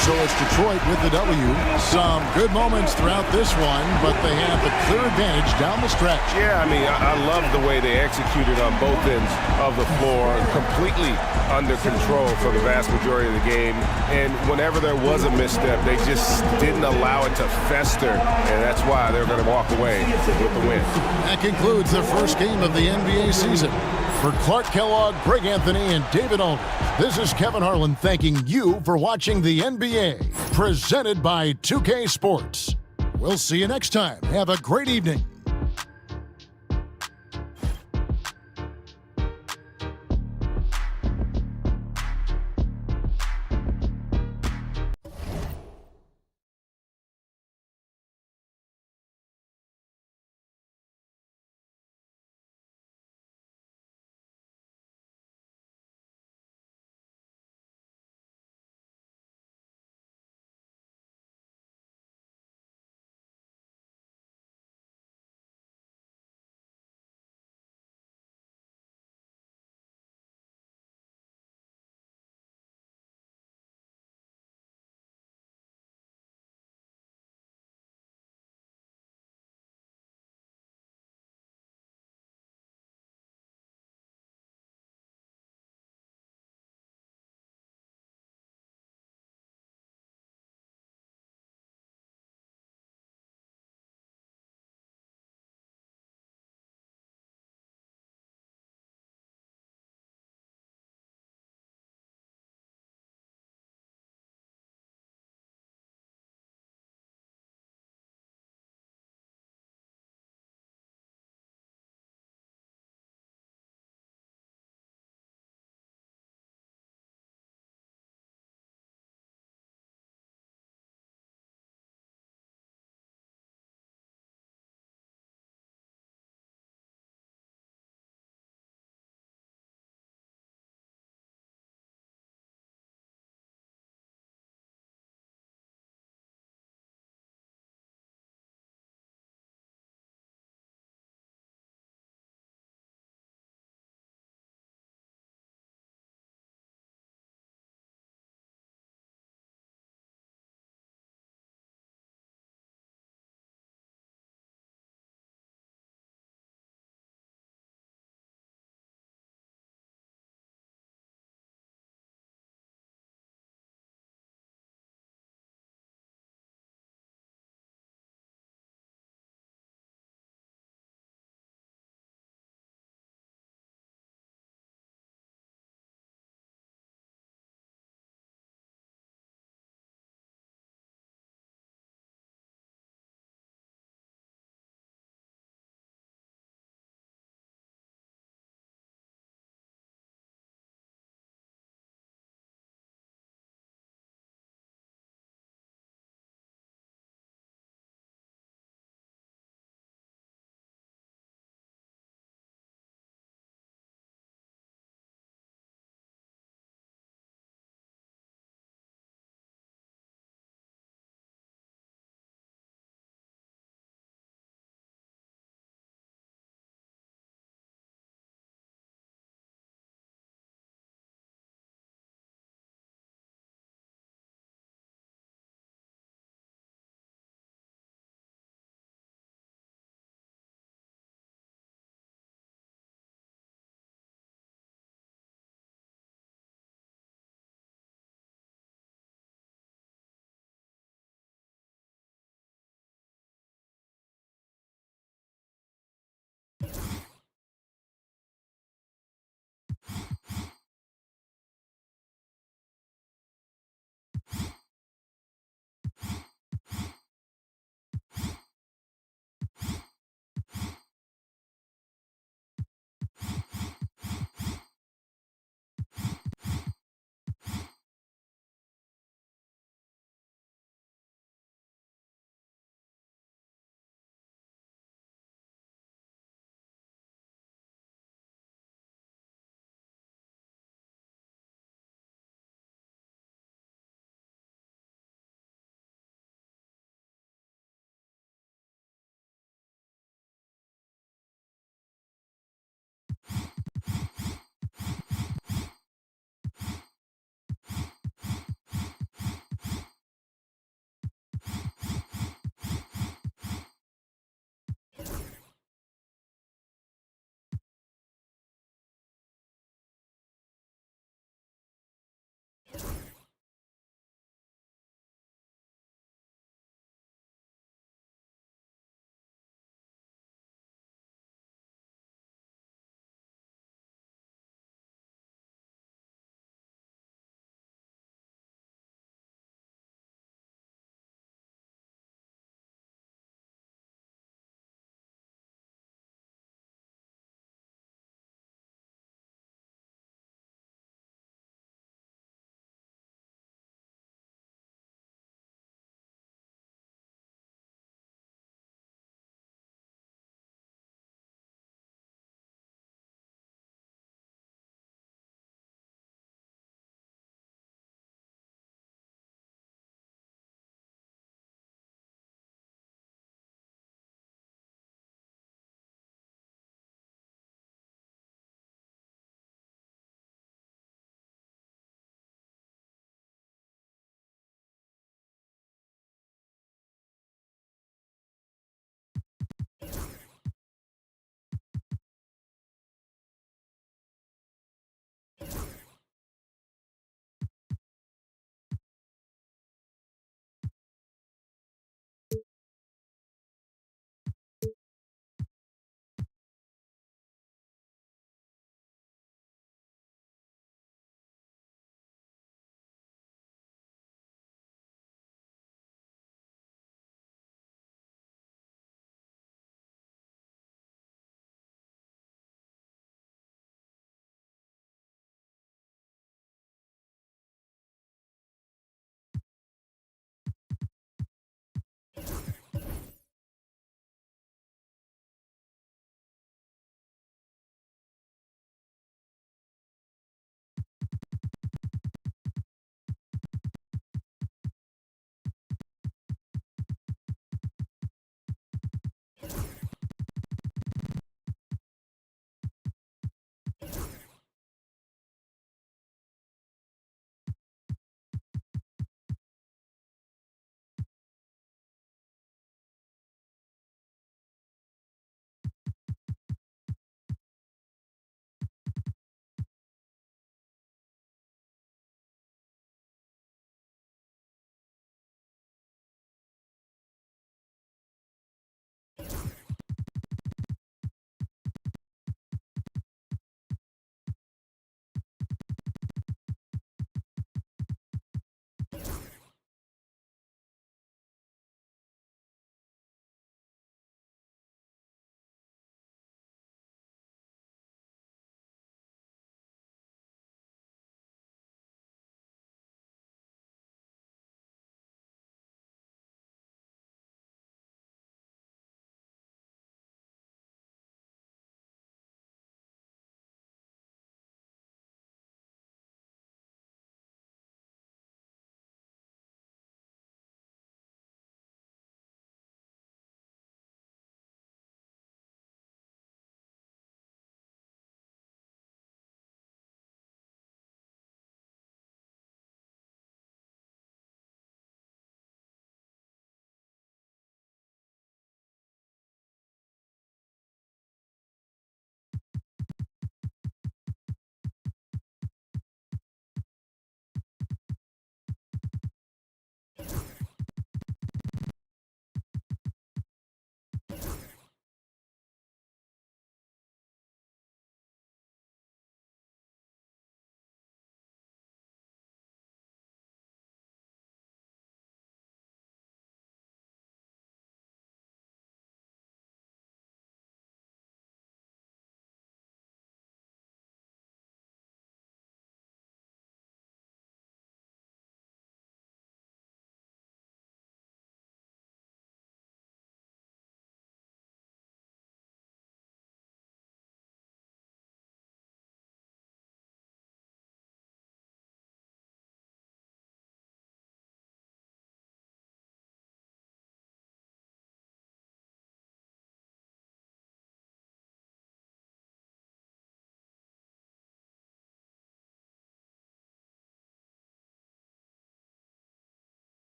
So it's Detroit with the W. Some good moments throughout this one, but they have the clear advantage down the stretch. Yeah, I mean, I love the way they executed on both ends of the floor, completely under control for the vast majority of the game. And whenever there was a misstep, they just didn't allow it to fester, and that's why they're going to walk away with the win. That concludes the first game of the NBA season. For Clark Kellogg, Greg Anthony, and David Aldridge, this is Kevin Harlan thanking you for watching the NBA, presented by 2K Sports. We'll see you next time. Have a great evening.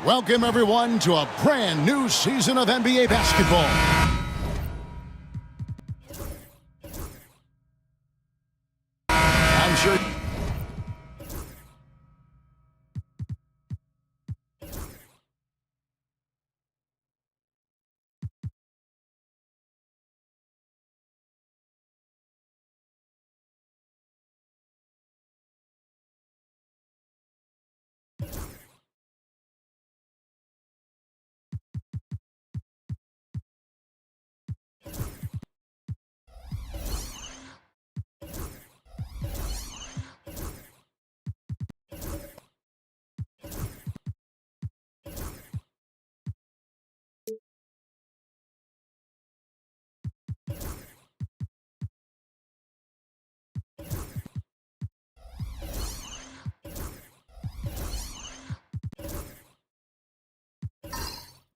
Welcome, everyone, to a brand new season of NBA basketball. I'm sure...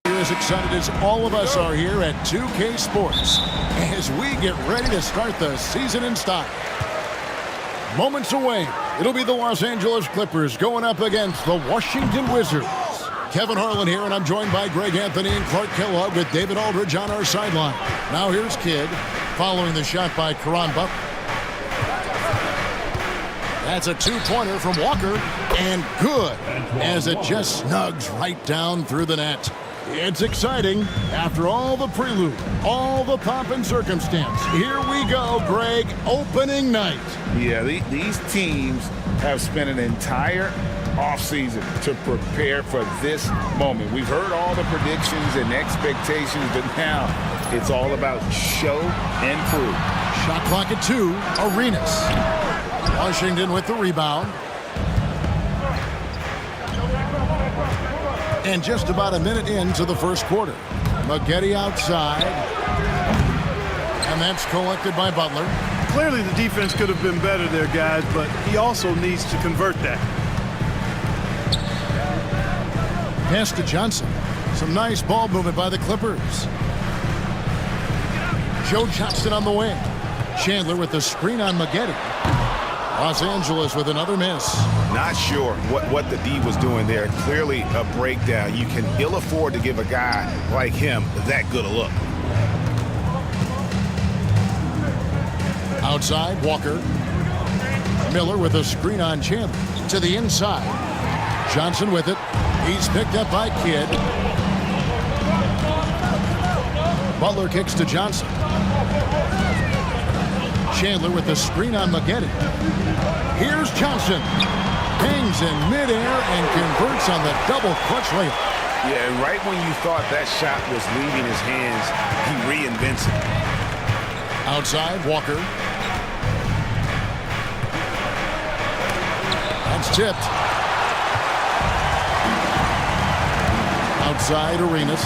as excited as all of us are here at 2K Sports as we get ready to start the season in style. Moments away, it'll be the Los Angeles Clippers going up against the Washington Wizards. Kevin Harlan here, and I'm joined by Greg Anthony and Clark Kellogg with David Aldridge on our sideline. Now here's Kidd following the shot by Caron Butler. That's a two-pointer from Walker, and good, as it just snugs right down through the net. It's exciting. After all the prelude, all the pomp and circumstance, here we go, Greg, opening night. Yeah, these teams have spent an entire offseason to prepare for this moment. We've heard all the predictions and expectations, but now it's all about show and prove. Shot clock at 2, Arenas. Washington with the rebound. And just about a minute into the first quarter. Maggette outside. And that's collected by Butler. Clearly the defense could have been better there, guys, but he also needs to convert that. Pass to Johnson. Some nice ball movement by the Clippers. Joe Johnson on the wing. Chandler with the screen on Maggette. Los Angeles with another miss. Not sure what the D was doing there. Clearly a breakdown. You can ill afford to give a guy like him that good a look. Outside, Walker. Miller with a screen on Chandler. To the inside. Johnson with it. He's picked up by Kidd. Butler kicks to Johnson. Chandler with the screen on Maggette. Here's Johnson. Hangs in midair and converts on the double clutch layup. Yeah, and right when you thought that shot was leaving his hands, he reinvents it. Outside, Walker. That's tipped. Outside, Arenas.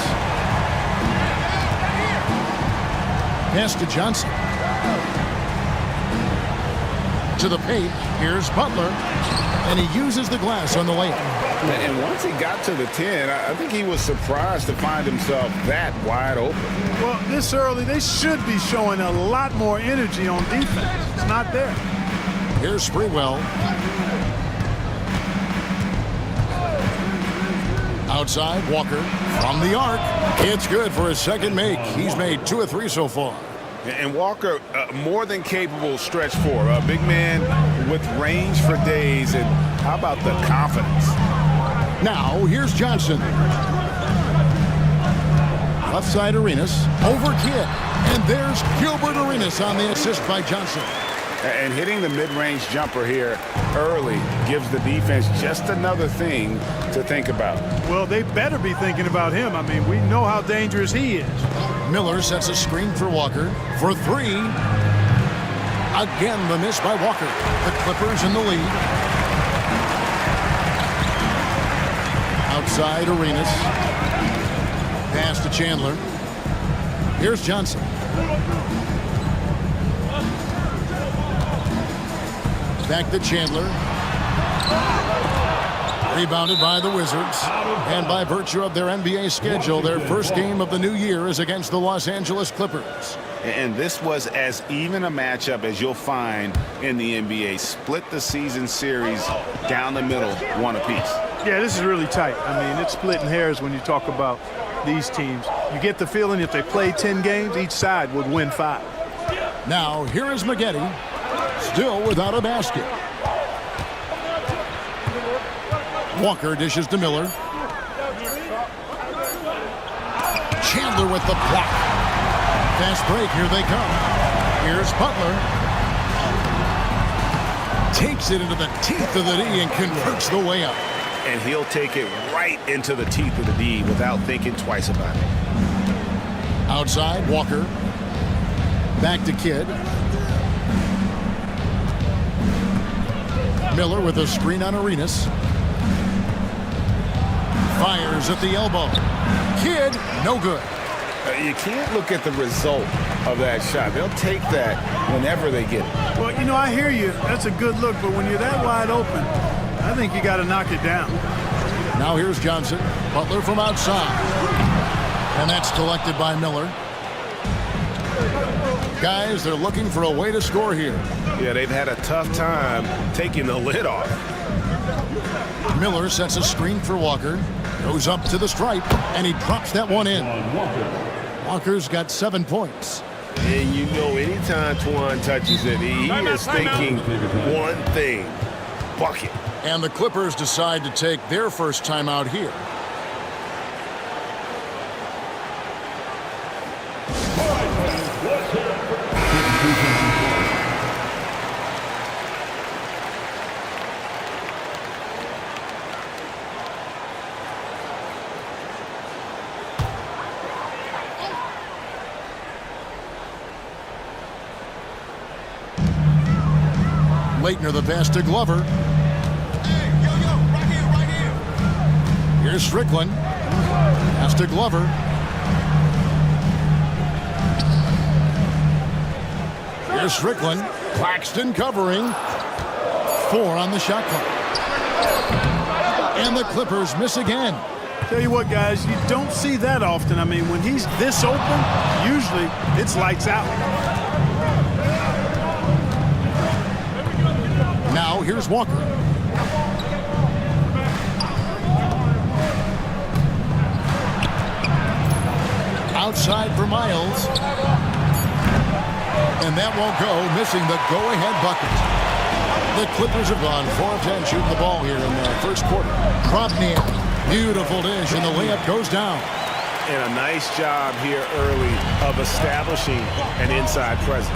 Pass to Johnson. To the paint, here's Butler, and he uses the glass on the layup. And once he got to the 10, I think he was surprised to find himself that wide open. Well, this early, they should be showing a lot more energy on defense. It's not there. Here's Sprewell. Outside, Walker from the arc. It's good for his second make. He's made 2 of 3 so far. And Walker, more than capable stretch 4. A big man with range for days. And how about the confidence? Now, here's Johnson. Left side, Arenas. Over Kidd. And there's Gilbert Arenas on the assist by Johnson. And hitting the mid-range jumper here early gives the defense just another thing to think about. Well, they better be thinking about him. I mean, we know how dangerous he is. Miller sets a screen for Walker for 3. Again, the miss by Walker. The Clippers in the lead. Outside, Arenas. Pass to Chandler. Here's Johnson. Back to Chandler. Rebounded by the Wizards. And by virtue of their NBA schedule, their first game of the new year is against the Los Angeles Clippers. And this was as even a matchup as you'll find in the NBA. Split the season series down the middle, one apiece. Yeah, this is really tight. I mean, it's splitting hairs when you talk about these teams. You get the feeling if they played 10 games, each side would win 5. Now, here is Maggette, still without a basket. Walker dishes to Miller. Chandler with the block. Fast break, here they come. Here's Butler. Takes it into the teeth of the D and converts the way up. And he'll take it right into the teeth of the D without thinking twice about it. Outside, Walker. Back to Kidd. Miller with a screen on Arenas. Fires at the elbow. Kidd, no good. You can't look at the result of that shot. They'll take that whenever they get it. Well, you know, I hear you. That's a good look, but when you're that wide open, I think you got to knock it down. Now here's Johnson. Butler from outside. And that's collected by Miller. Guys, they're looking for a way to score here. Yeah, they've had a tough time taking the lid off. Miller sets a screen for Walker. Goes up to the stripe, and he drops that one in. Walker's got 7 points. And you know, anytime Twan touches it, he is thinking one thing: bucket. And the Clippers decide to take their first timeout here. Laettner the pass to Glover. Here's Strickland. Pass to Glover. Here's Strickland. Claxton covering. 4 on the shot clock. And the Clippers miss again. Tell you what, guys, you don't see that often. I mean, when he's this open, usually it's lights out. Now here's Walker. Outside for Miles. And that won't go, missing the go-ahead bucket. The Clippers have gone 4 of 10 shooting the ball here in the first quarter. Krobniak, beautiful dish, and the layup goes down. And a nice job here early of establishing an inside presence.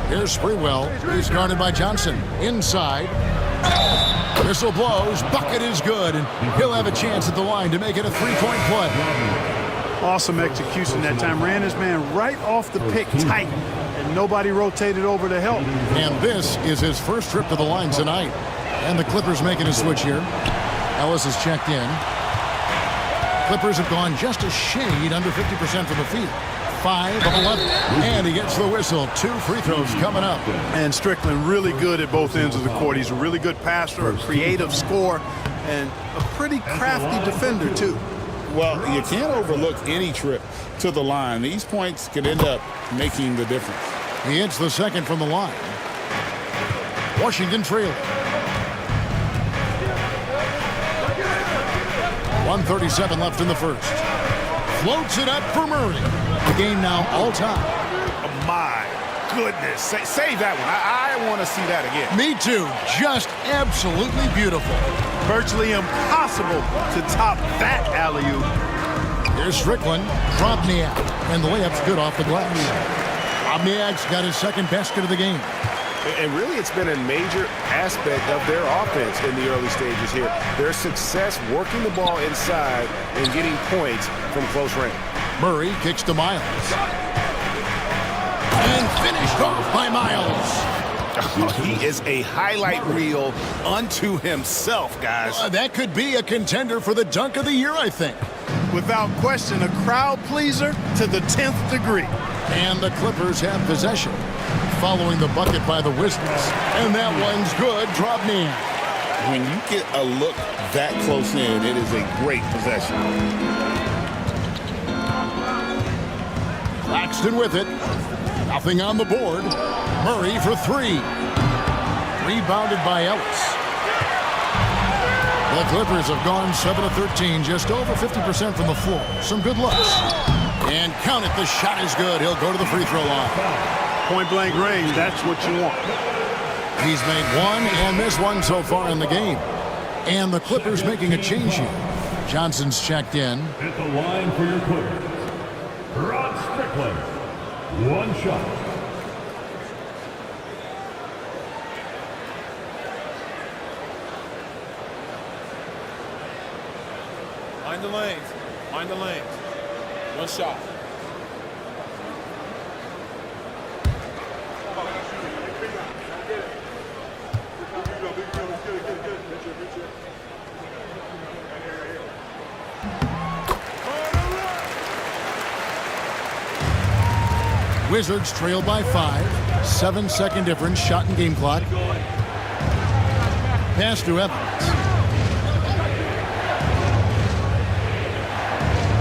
Here's Sprewell. He's guarded by Johnson. Inside. Whistle blows. Bucket is good. And he'll have a chance at the line to make it a 3-point play. Awesome execution that time. Ran his man right off the pick tight. And nobody rotated over to help. And this is his first trip to the line tonight. And the Clippers making a switch here. Ellis has checked in. Clippers have gone just a shade under 50% from the field. 5 of 11. And he gets the whistle. 2 free throws coming up. And Strickland really good at both ends of the court. He's a really good passer, a creative scorer, and a pretty crafty defender, too. Well, you can't overlook any trip to the line. These points could end up making the difference. He hits the second from the line. Washington trailing. 1:37 left in the first. Floats it up for Murray. The game now all time. Oh, my goodness. Save that one. I want to see that again. Me too. Just absolutely beautiful. Virtually impossible to top that alley-oop. Here's Strickland. Krobniak. And the layup's good off the glass. Krobniak's got his second basket of the game. And really, it's been a major aspect of their offense in the early stages here. Their success working the ball inside and getting points from close range. Murray kicks to Miles. And finished off by Miles. Oh, he is a highlight reel unto himself, guys. That could be a contender for the dunk of the year, I think. Without question, a crowd pleaser to the 10th degree. And the Clippers have possession. Following the bucket by the Wizards. And that one's good. Drobny. When you get a look that close in, it is a great possession. Claxton with it. Nothing on the board. Murray for 3. Rebounded by Ellis. The Clippers have gone 7 of 13, just over 50% from the floor. Some good looks. And count it, the shot is good. He'll go to the free throw line. Point-blank range, that's what you want. He's made one and missed one so far in the game. And the Clippers making a change here. Johnson's checked in. At the line for your Clippers, Rod Strickland. One shot. Mind the lanes. Mind the lanes. One shot. Wizards trail by 5. 7-second difference, shot and game clock. Pass to Evans.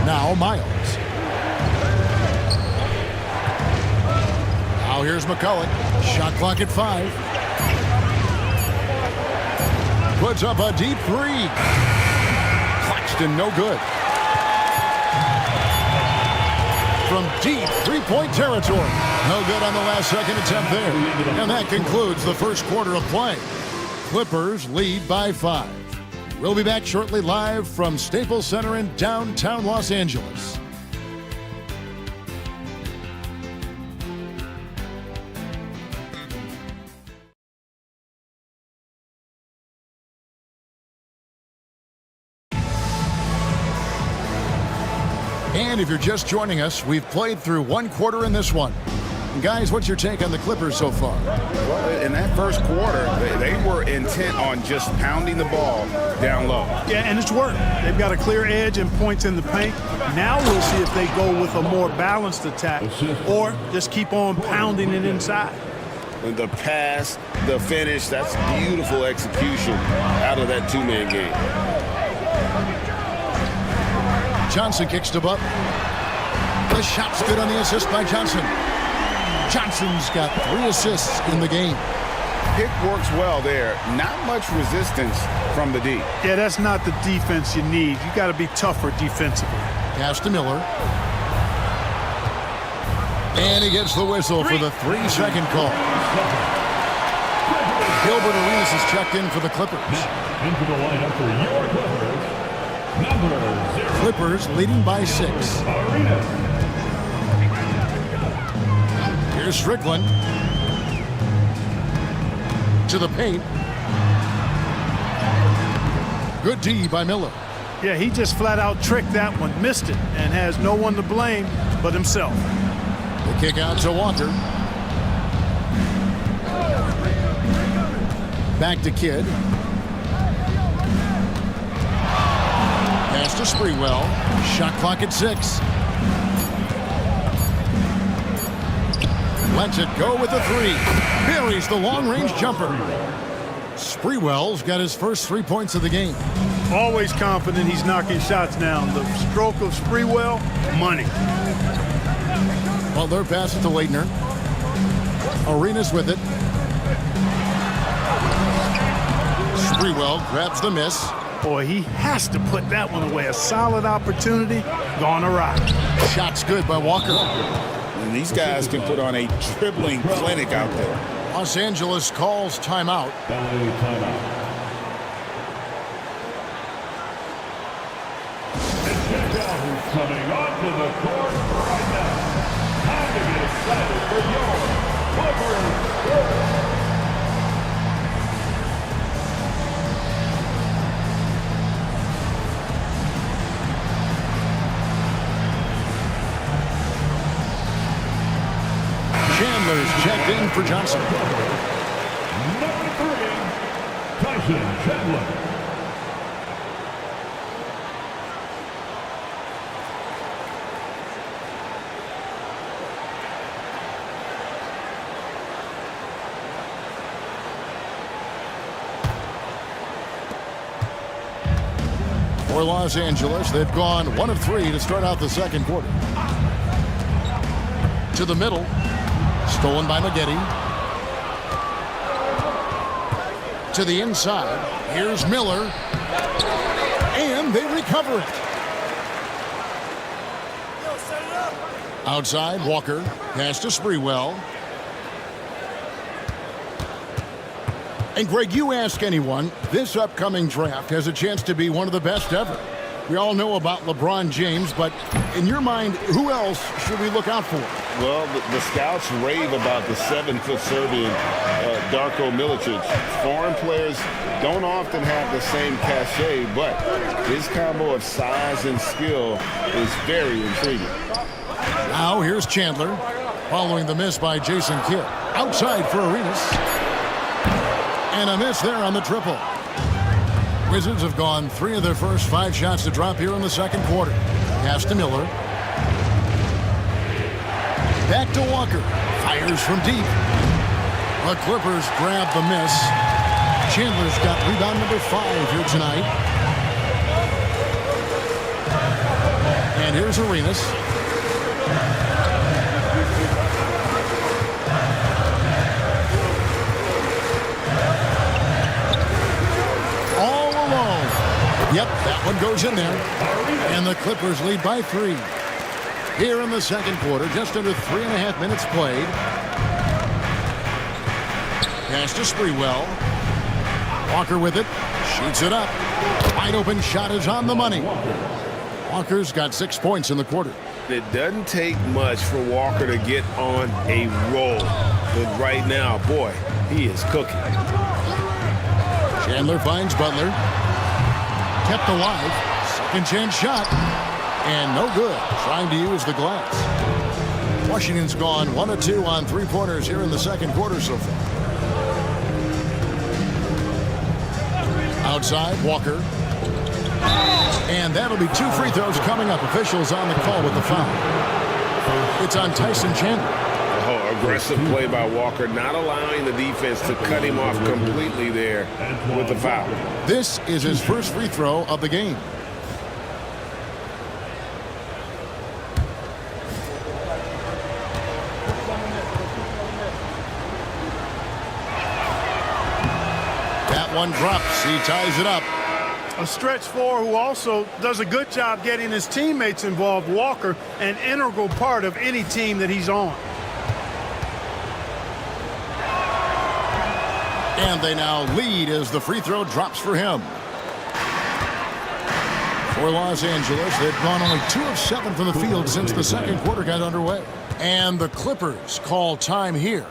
Now Miles. Now here's McCulloch. Shot clock at 5. Puts up a deep 3. Claxton no good. From deep three-point territory. No good on the last second attempt there. And that concludes the first quarter of play. Clippers lead by 5. We'll be back shortly live from Staples Center in downtown Los Angeles. And if you're just joining us, we've played through one quarter in this one. And guys, what's your take on the Clippers so far? Well, in that first quarter, they were intent on just pounding the ball down low. Yeah, and it's worked. They've got a clear edge and points in the paint. Now we'll see if they go with a more balanced attack or just keep on pounding it inside. And the pass, the finish, that's beautiful execution out of that two-man game. Johnson kicks to Butler. The shot's good on the assist by Johnson. Johnson's got 3 assists in the game. Pick works well there. Not much resistance from the D. Yeah, that's not the defense you need. You got to be tougher defensively. Pass to Miller. And he gets the whistle for the 3-second call. Gilbert Arenas is checked in for the Clippers. Into the lineup for your Clippers, number 0. Clippers leading by 6. Arenas. Here's Strickland. To the paint. Good D by Miller. Yeah, he just flat out tricked that one, missed it, and has no one to blame but himself. The kick out to Walker. Back to Kidd. Pass to Sprewell. Shot clock at 6. Lets it go with the 3. Buries the long-range jumper. Sprewell's got his first 3 points of the game. Always confident he's knocking shots down. The stroke of Sprewell, money. Butler passes to Leitner. Arenas with it. Sprewell grabs the miss. Boy, he has to put that one away. A solid opportunity, gone awry. Shot's good by Walker. And these guys can put on a dribbling clinic out there. Los Angeles calls timeout. LA timeout. And check out who's coming onto the court right now. Time to get excited for your Clippers. Chandler's checked in for Johnson. Number 3, Tyson Chandler. For Los Angeles, they've gone 1 of 3 to start out the second quarter. To the middle. Stolen by Maggette. to the inside. Here's Miller. And they recover it. Outside, Walker. Pass to Sprewell. And Greg, you ask anyone, this upcoming draft has a chance to be one of the best ever. We all know about LeBron James, but in your mind, who else should we look out for? Well, the scouts rave about the 7-foot Serbian, Darko Milicic. Foreign players don't often have the same cachet, but his combo of size and skill is very intriguing. Now here's Chandler, following the miss by Jason Kidd. Outside for Arenas. And a miss there on the triple. Wizards have gone 3 of their first 5 shots to drop here in the second quarter. Pass to Miller. Back to Walker. Fires from deep. The Clippers grab the miss. Chandler's got rebound number 5 here tonight. And here's Arenas. Yep, that one goes in there. And the Clippers lead by 3. Here in the second quarter, just under 3.5 minutes played. Pass to Sprewell. Walker with it. Shoots it up. Wide open shot is on the money. Walker's got 6 points in the quarter. It doesn't take much for Walker to get on a roll. But right now, boy, he is cooking. Chandler finds Butler. Kept alive. Second chance shot. And no good. Trying to use the glass. Washington's gone 1 of 2 on 3-pointers here in the second quarter so far. Outside, Walker. And that'll be 2 free throws coming up. Officials on the call with the foul. It's on Tyson Chandler. Oh, aggressive play by Walker, not allowing the defense to cut him off completely there with the foul. This is his first free throw of the game. That one drops. He ties it up. A stretch 4 who also does a good job getting his teammates involved. Walker, an integral part of any team that he's on. And they now lead as the free throw drops for him. For Los Angeles, they've gone only 2 of 7 from the field since the second quarter got underway. And the Clippers call time here.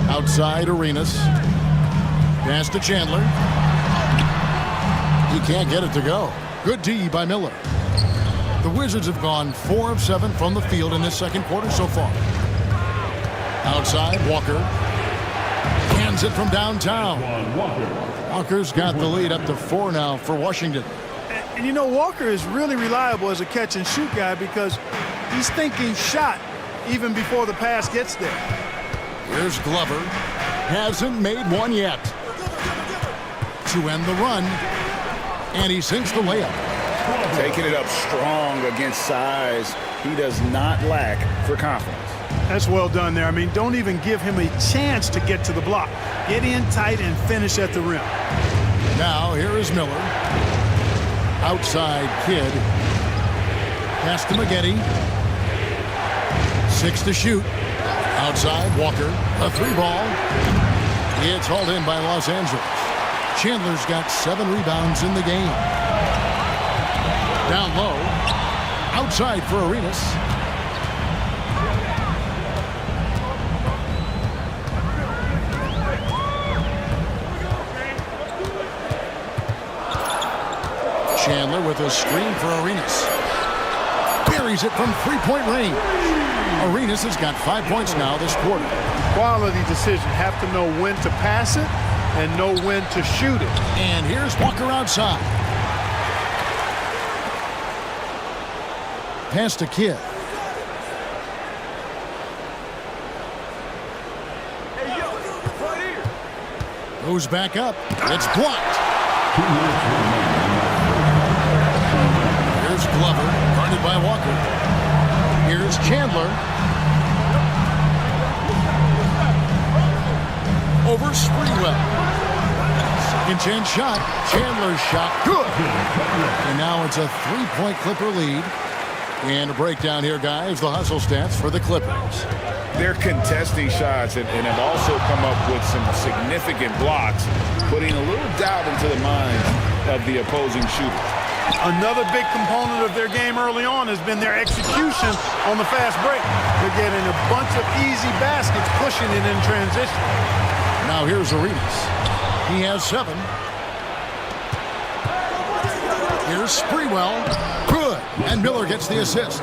Outside, Arenas. Pass to Chandler. He can't get it to go. Good D by Miller. The Wizards have gone 4 of 7 from the field in this second quarter so far. Outside, Walker. Hands it from downtown. Walker's got the lead up to 4 now for Washington. And you know, Walker is really reliable as a catch-and-shoot guy because he's thinking shot even before the pass gets there. Here's Glover. Hasn't made one yet. To end the run. And he sinks the layup. Taking it up strong against size. He does not lack for confidence. That's well done there. I mean, don't even give him a chance to get to the block. Get in tight and finish at the rim. Now here is Miller. Outside, Kidd. Pass to Maggette. 6 to shoot. Outside, Walker. A 3-ball. It's hauled in by Los Angeles. Chandler's got 7 rebounds in the game. Down low. Outside for Arenas. Chandler with a screen for Arenas. Buries it from 3-point range. Arenas has got 5 points now this quarter. Quality decision. Have to know when to pass it and know when to shoot it. And here's Walker outside. Pass to Kidd. Goes back up. It's blocked. Here's Glover, guarded by Walker. Here's Chandler. Over Sprewell. Second chance shot. Chandler's shot. Good. And now it's a 3-point Clipper lead. And a breakdown here, guys. The hustle stats for the Clippers. They're contesting shots and have also come up with some significant blocks, putting a little doubt into the minds of the opposing shooter. Another big component of their game early on has been their execution on the fast break. They're getting a bunch of easy baskets, pushing it in transition. Now here's Arenas. He has 7. Here's Sprewell. Good. And Miller gets the assist.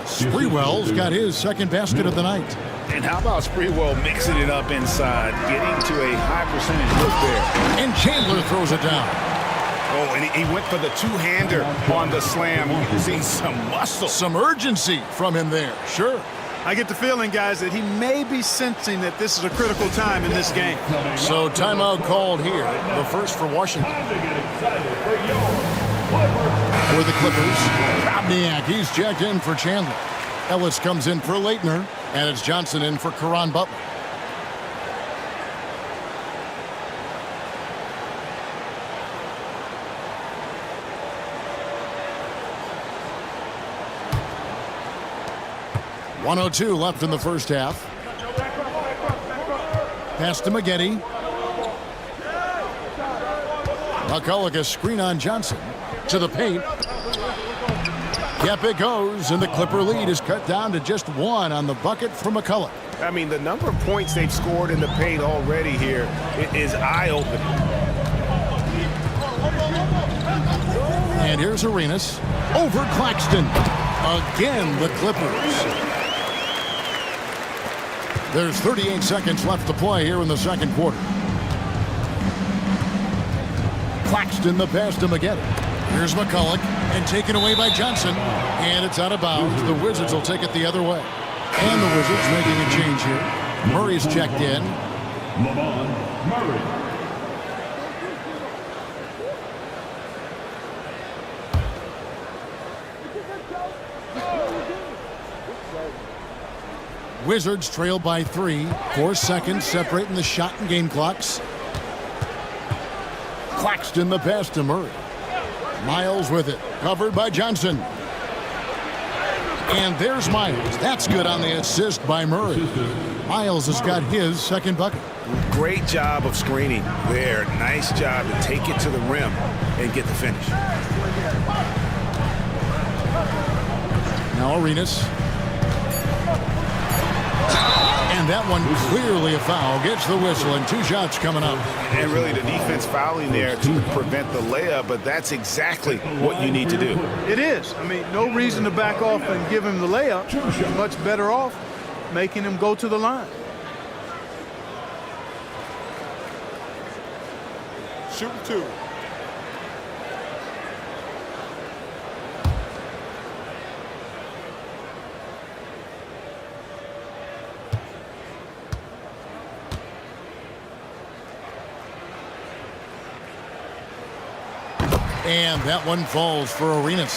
Sprewell's got his second basket of the night. And how about Sprewell mixing it up inside, getting to a high percentage look there. And Chandler throws it down. Oh, and he went for the two-hander on the slam. You can see some muscle. Some urgency from him there. Sure. I get the feeling, guys, that he may be sensing that this is a critical time in this game. So timeout called here. The first for Washington. For the Clippers, Robniak, he's checked in for Chandler. Ellis comes in for Leitner, and it's Johnson in for Caron Butler. .102 left in the first half. Pass to Maggette. McCulloch, a screen on Johnson. To the paint. Yep, it goes, and the Clipper lead is cut down to just 1 on the bucket from McCulloch. I mean, the number of points they've scored in the paint already here is eye-opening. And here's Arenas over Claxton. Again, the Clippers. There's 38 seconds left to play here in the second quarter. Claxton, the pass to Maggette. Here's McCulloch, and taken away by Johnson. And it's out of bounds. The Wizards will take it the other way. And the Wizards making a change here. Murray's checked in. Lamont Murray. Wizards trail by 3. 4 seconds separating the shot and game clocks. Claxton, the pass to Murray. Miles with it, covered by Johnson. And there's Miles. That's good on the assist by Murray. Miles has got his second bucket. Great job of screening there. Nice job to take it to the rim and get the finish. Now Arenas. And that one clearly a foul. Gets the whistle, and 2 shots coming up. And really the defense fouling there to prevent the layup, but that's exactly what you need to do. It is. I mean, no reason to back off and give him the layup. Much better off making him go to the line. Shooting 2. And that one falls for Arenas.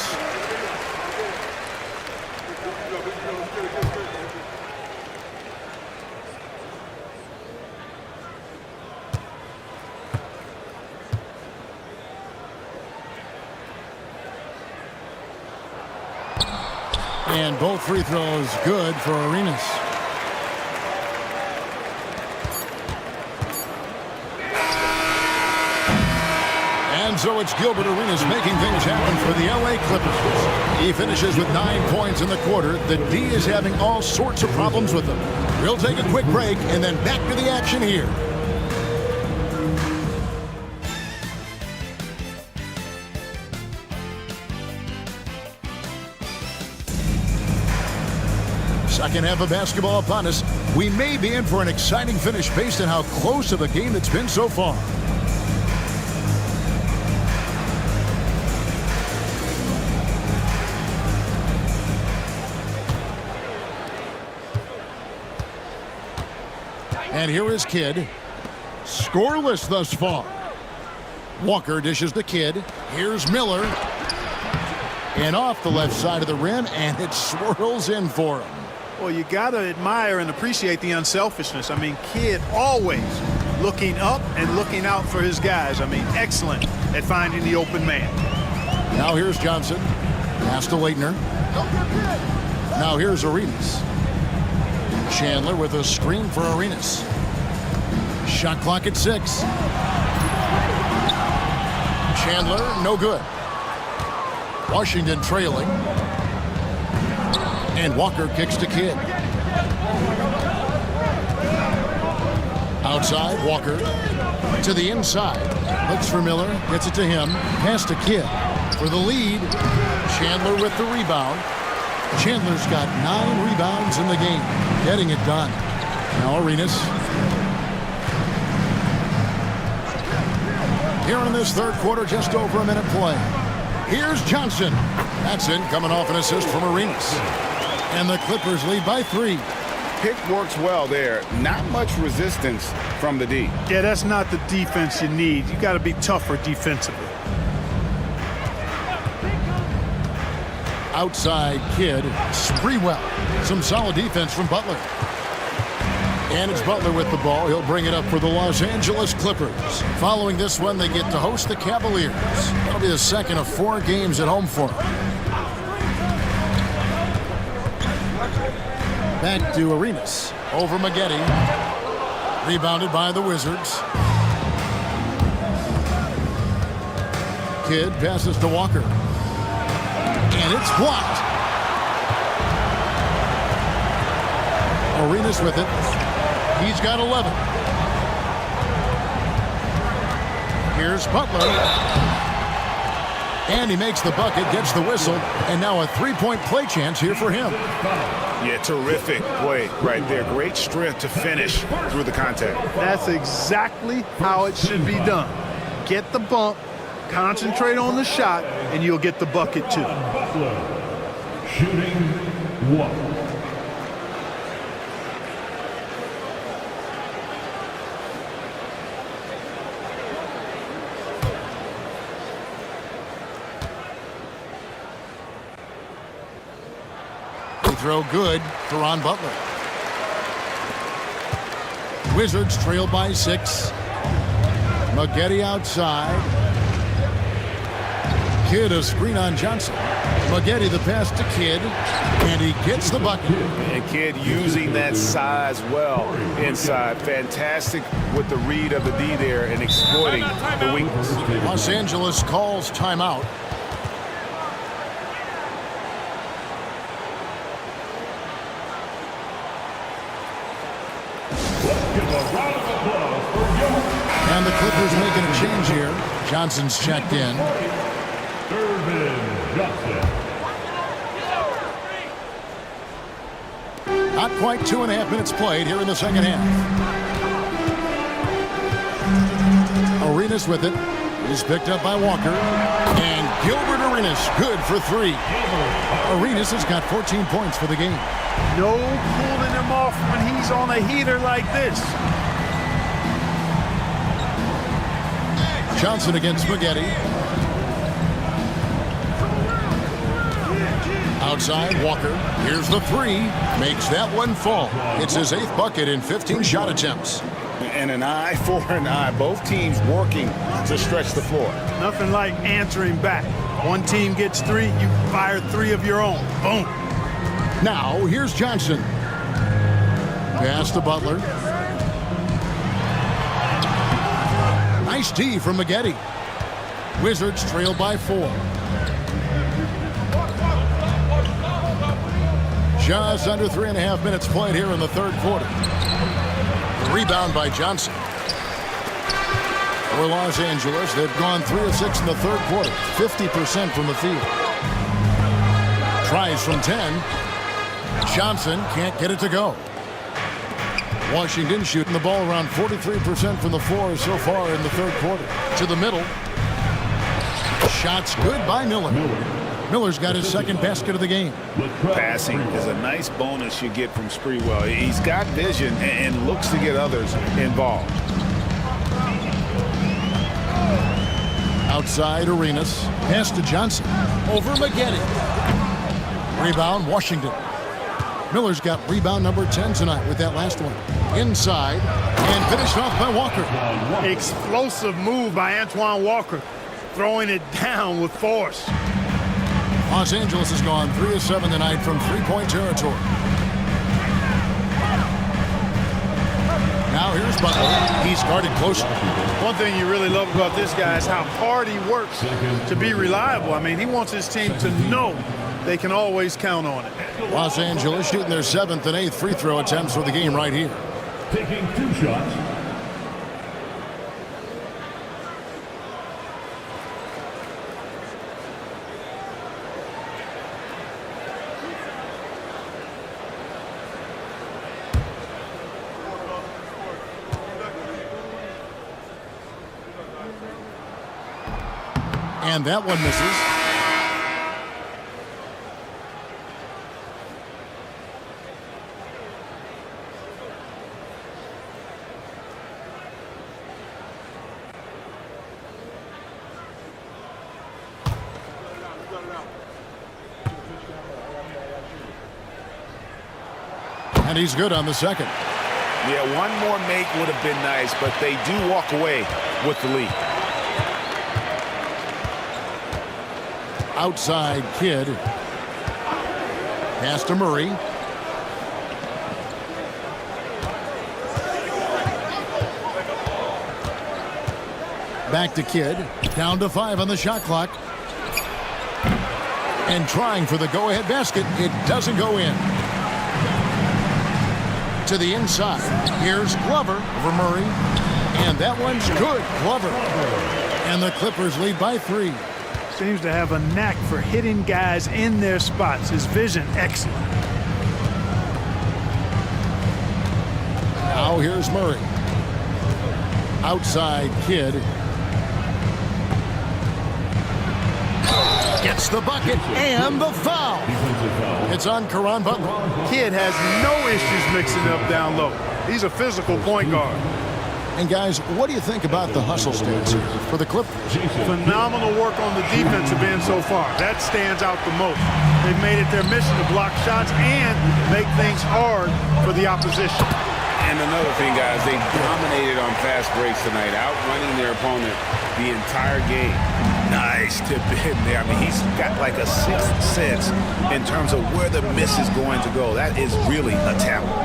And both free throws good for Arenas. And so it's Gilbert Arenas making things happen for the LA Clippers. He finishes with 9 points in the quarter. The D is having all sorts of problems with them. We'll take a quick break and then back to the action here. Second half of basketball upon us. We may be in for an exciting finish based on how close of a game it's been so far. And here is Kidd. Scoreless thus far. Walker dishes the Kidd. Here's Miller. And off the left side of the rim, and it swirls in for him. Well, you got to admire and appreciate the unselfishness. I mean, Kidd always looking up and looking out for his guys. I mean, excellent at finding the open man. Now here's Johnson. Pass to Leitner. Now here's Arenas. Chandler with a screen for Arenas. Shot clock at 6. Chandler, no good. Washington trailing. And Walker kicks to Kidd. Outside, Walker to the inside. Looks for Miller, gets it to him. Pass to Kidd for the lead. Chandler with the rebound. Chandler's got 9 rebounds in the game. Getting it done. Now Arenas. Here in this third quarter, just over a minute play. Here's Johnson. That's in, coming off an assist from Arenas. And the Clippers lead by 3. Pick works well there. Not much resistance from the D. Yeah, that's not the defense you need. You got to be tougher defensively. Outside Kidd. Sprewell. Some solid defense from Butler. And it's Butler with the ball. He'll bring it up for the Los Angeles Clippers. Following this one, they get to host the Cavaliers. That'll be the second of 4 games at home for them. Back to Arenas. Over Maggette. Rebounded by the Wizards. Kidd passes to Walker. And it's blocked. Arenas with it. He's got 11. Here's Butler. And he makes the bucket, gets the whistle, and now a 3-point play chance here for him. Yeah, terrific play right there. Great strength to finish through the contact. That's exactly how it should be done. Get the bump, concentrate on the shot, and you'll get the bucket too. Butler, shooting 1. Throw good for Ron Butler. Wizards trail by 6. Maggette outside. Kidd a screen on Johnson. Maggette the pass to Kidd, and he gets the bucket. And Kidd using that size well inside. Fantastic with the read of the D there and exploiting the weakness. Los Angeles calls timeout. And the Clippers making a change here. Johnson's checked in. Irvin Johnson. Not quite 2.5 minutes played here in the second half. Arenas with it. He's picked up by Walker. And Gilbert Arenas, good for 3. Arenas has got 14 points for the game. No pulling him off when he's on a heater like this. Johnson against Maggette. Outside, Walker. Here's the 3. Makes that one fall. It's his 8th bucket in 15 shot attempts. And an eye for an eye. Both teams working to stretch the floor. Nothing like answering back. One team gets 3, you fire 3 of your own. Boom. Now, here's Johnson. Pass to Butler. Nice D from Maggette. Wizards trail by 4. Just under 3.5 minutes played here in the third quarter. Rebound by Johnson. For Los Angeles, they've gone 3 of 6 in the third quarter. 50% from the field. Tries from 10. Johnson can't get it to go. Washington shooting the ball around 43% from the floor so far in the third quarter. To the middle. Shots good by Miller. Miller's got his second basket of the game. Passing is a nice bonus you get from Sprewell. He's got vision and looks to get others involved. Outside Arenas. Pass to Johnson. Over McGinnis. Rebound Washington. Miller's got rebound number 10 tonight with that last one. Inside and finished off by Walker. Explosive move by Antoine Walker. Throwing it down with force. Los Angeles has gone 3 of 7 tonight from three-point territory. Now here's Butler. He's guarded closely. One thing you really love about this guy is how hard he works to be reliable. I mean, he wants his team to know they can always count on it. Los Angeles shooting their 7th and 8th free throw attempts for the game right here. Taking 2 shots. And that one misses. And he's good on the second. Yeah, one more make would have been nice, but they do walk away with the lead. Outside Kidd. Pass to Murray. Back to Kidd. Down to 5 on the shot clock. And trying for the go-ahead basket. It doesn't go in. To the inside. Here's Glover over Murray. And that one's good. Glover. And the Clippers lead by 3. Seems to have a knack for hitting guys in their spots. His vision, excellent. Now here's Murray. Outside Kidd. Gets the bucket and the foul. It's on Caron Butler. Kidd has no issues mixing up down low. He's a physical point guard. And guys, what do you think about the hustle stats here for the Clippers? Phenomenal work on the defensive end so far. That stands out the most. They've made it their mission to block shots and make things hard for the opposition. And another thing, guys, they dominated on fast breaks tonight, outrunning their opponent the entire game. Nice tip in there. I mean, he's got like a sixth sense in terms of where the miss is going to go. That is really a talent.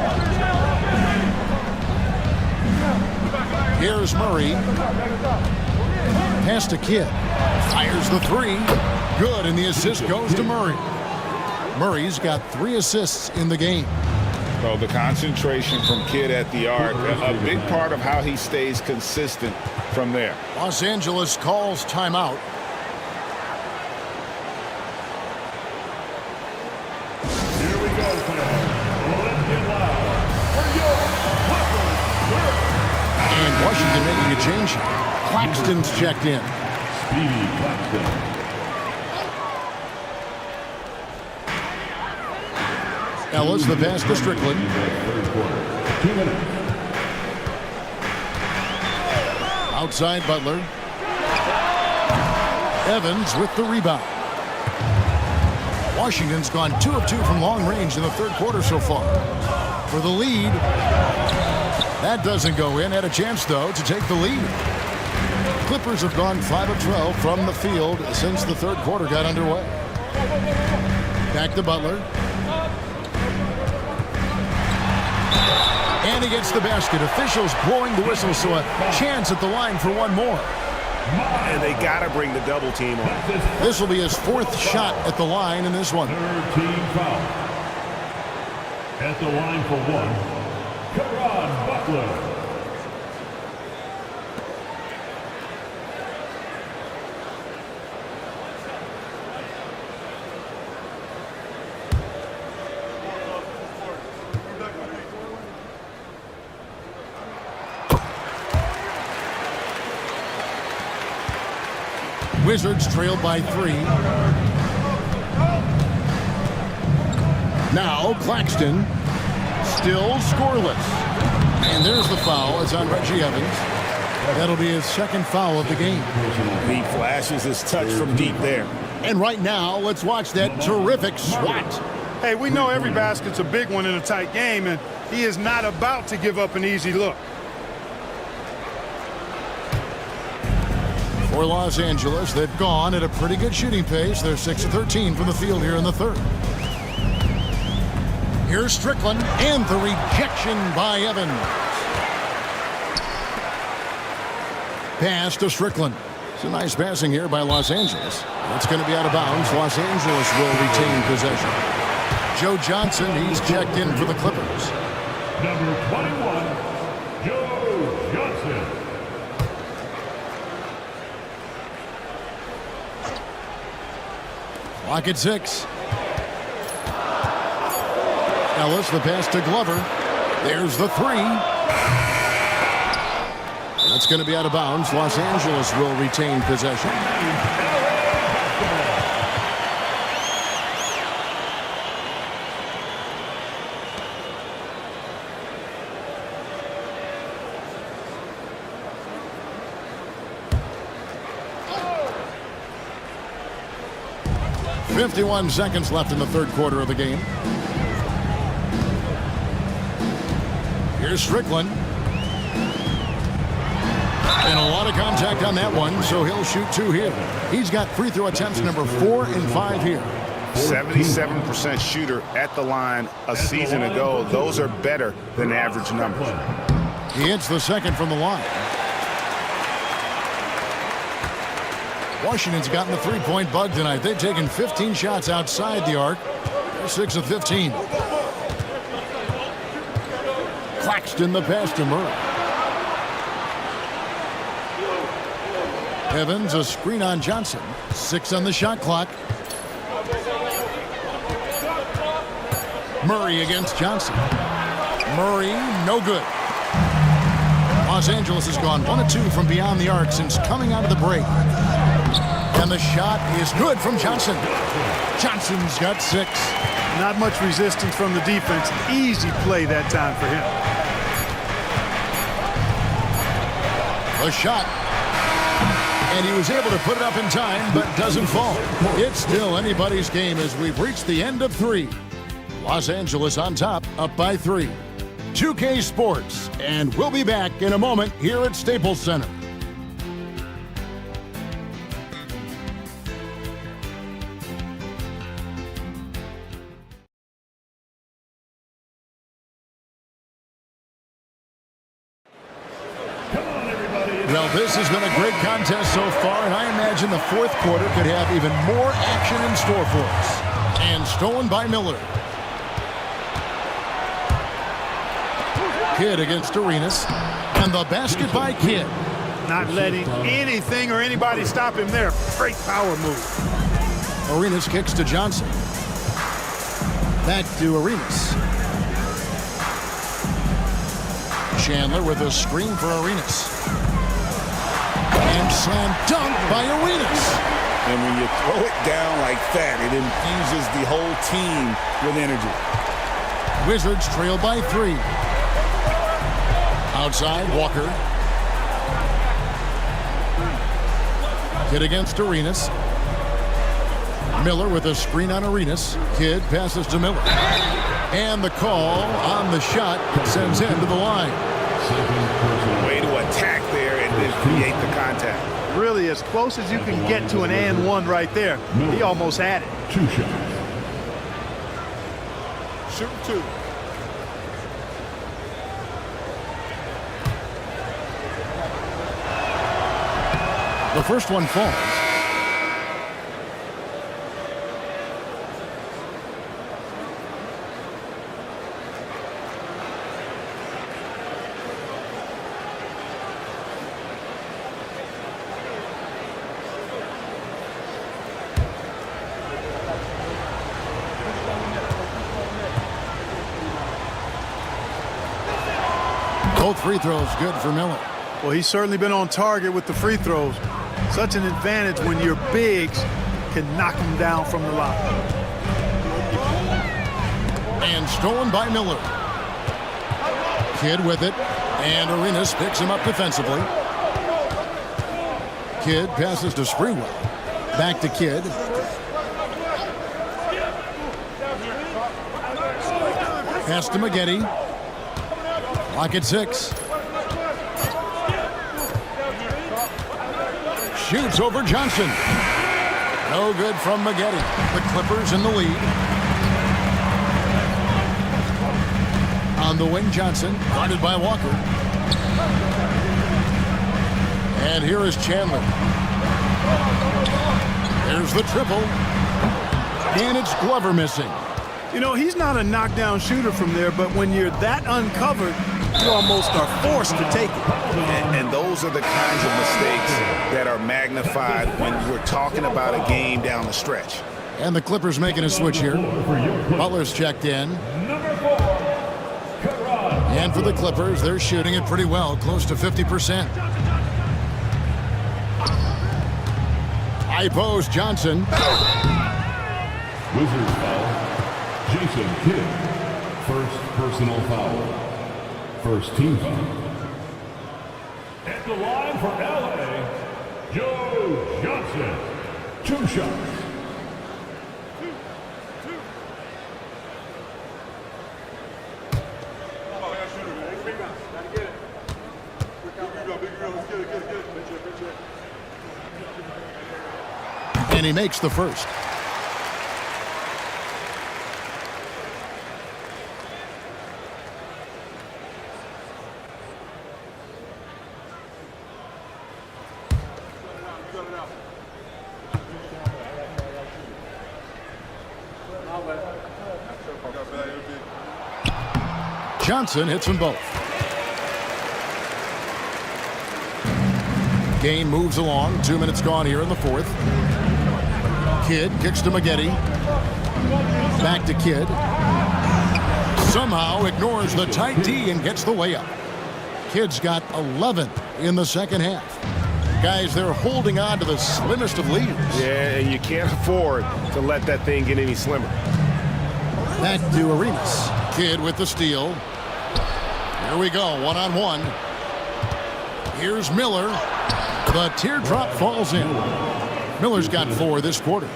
Here's Murray. Pass to Kidd. Fires the 3. Good, and the assist goes to Murray. Murray's got 3 assists in the game. So the concentration from Kidd at the arc, a big part of how he stays consistent from there. Los Angeles calls timeout. Here we go, fans. Let's get loud for your Clippers. And Washington making a change. Claxton's checked in. Speedy Claxton. Ellis the pass to Strickland. Third quarter. 2 minutes. Outside Butler. Evans with the rebound. Washington's gone 2 of 2 from long range in the third quarter so far. For the lead. That doesn't go in. Had a chance, though, to take the lead. Clippers have gone 5 of 12 from the field since the third quarter got underway. Back to Butler. And he gets the basket. Officials blowing the whistle, so a chance at the line for one more. And they got to bring the double team on. This will be his 4th shot at the line in this one. Third team foul. At the line for 1, Caron Butler. Wizards trailed by 3. Now Claxton, still scoreless. And there's the foul. It's on Reggie Evans. That'll be his second foul of the game. He flashes his touch from deep there. And right now, let's watch that terrific swat. Hey, we know every basket's a big one in a tight game, and he is not about to give up an easy look. For Los Angeles, they've gone at a pretty good shooting pace. They're 6 of 13 from the field here in the third. Here's Strickland, and the rejection by Evans. Pass to Strickland. It's a nice passing here by Los Angeles. It's going to be out of bounds. Los Angeles will retain possession. Joe Johnson, he's checked in for the Clippers. Number 21, Joe Johnson. Clock at 6. Ellis, the pass to Glover. There's the 3. That's going to be out of bounds. Los Angeles will retain possession. .51 seconds left in the third quarter of the game. Here's Strickland. And a lot of contact on that one, so he'll shoot 2 here. He's got free throw attempts number 4 and 5 here. 77% shooter at the line a season ago. Those are better than average numbers. He hits the second from the line. Washington's gotten the three-point bug tonight. They've taken 15 shots outside the arc. They're 6 of 15. Claxton the pass to Murray. Evans, a screen on Johnson. 6 on the shot clock. Murray against Johnson. Murray, no good. Los Angeles has gone 1 of 2 from beyond the arc since coming out of the break. And the shot is good from Johnson. Johnson's got 6. Not much resistance from the defense. Easy play that time for him. A shot. And he was able to put it up in time, but doesn't fall. It's still anybody's game as we've reached the end of 3. Los Angeles on top, up by 3. 2K Sports, and we'll be back in a moment here at Staples Center. Well, this has been a great contest so far, and I imagine the fourth quarter could have even more action in store for us. And stolen by Miller. Kidd against Arenas. And the basket by Kidd. Not letting anything or anybody stop him there. Great power move. Arenas kicks to Johnson. Back to Arenas. Chandler with a screen for Arenas. And slam dunk by Arenas. And when you throw it down like that, it infuses the whole team with energy. Wizards trail by 3. Outside, Walker. Kidd against Arenas. Miller with a screen on Arenas. Kidd passes to Miller. And the call on the shot sends him to the line. Way to attack there and then create the contact. Really as close as you can get to an and one right there. He almost had it. 2 shots. Shoot 2. The first one falls. Both free throws good for Miller. Well, he's certainly been on target with the free throws. Such an advantage when your bigs can knock him down from the line. And stolen by Miller. Kidd with it. And Arenas picks him up defensively. Kidd passes to Sprewell. Back to Kidd. Pass to Maggette. Lock at 6. Shoots over Johnson. No good from Maggette. The Clippers in the lead. On the wing, Johnson, guarded by Walker. And here is Chandler. There's the triple. And it's Glover missing. You know, he's not a knockdown shooter from there, but when you're that uncovered, you almost are forced to take it. And those are the kinds of mistakes that are magnified when we're talking about a game down the stretch. And the Clippers making a switch here. Butler's checked in. And for the Clippers, they're shooting it pretty well, close to 50%. High post, Johnson. Wizards foul. Jason Kidd. First personal foul. First team foul. At the line for LA, Joe Johnson. 2 shots. And he makes the first. Johnson hits them both. Game moves along. 2 minutes gone here in the fourth. Kidd kicks to Maggette. Back to Kidd. Somehow ignores the tight D and gets the layup. Kidd's got 11 in the second half. Guys, they're holding on to the slimmest of leads. Yeah, and you can't afford to let that thing get any slimmer. Back to Arenas. Kidd with the steal. Here we go, one-on-one. Here's Miller. The teardrop falls in. Miller's got 4 this quarter.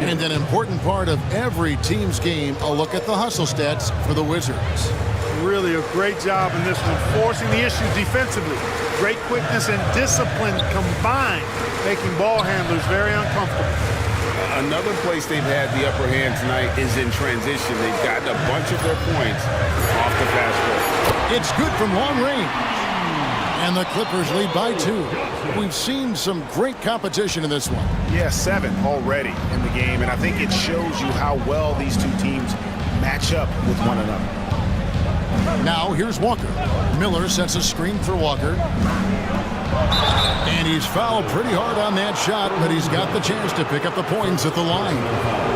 And an important part of every team's game, a look at the hustle stats for the Wizards. Really a great job in this one, forcing the issue defensively. Great quickness and discipline combined, making ball handlers very uncomfortable. Another place they've had the upper hand tonight is in transition. They've gotten a bunch of their points off the fast break. It's good from long range. And the Clippers lead by 2. We've seen some great competition in this one. Yeah, 7 already in the game, and I think it shows you how well these two teams match up with one another. Now here's Walker. Miller sets a screen for Walker. And he's fouled pretty hard on that shot, but he's got the chance to pick up the points at the line.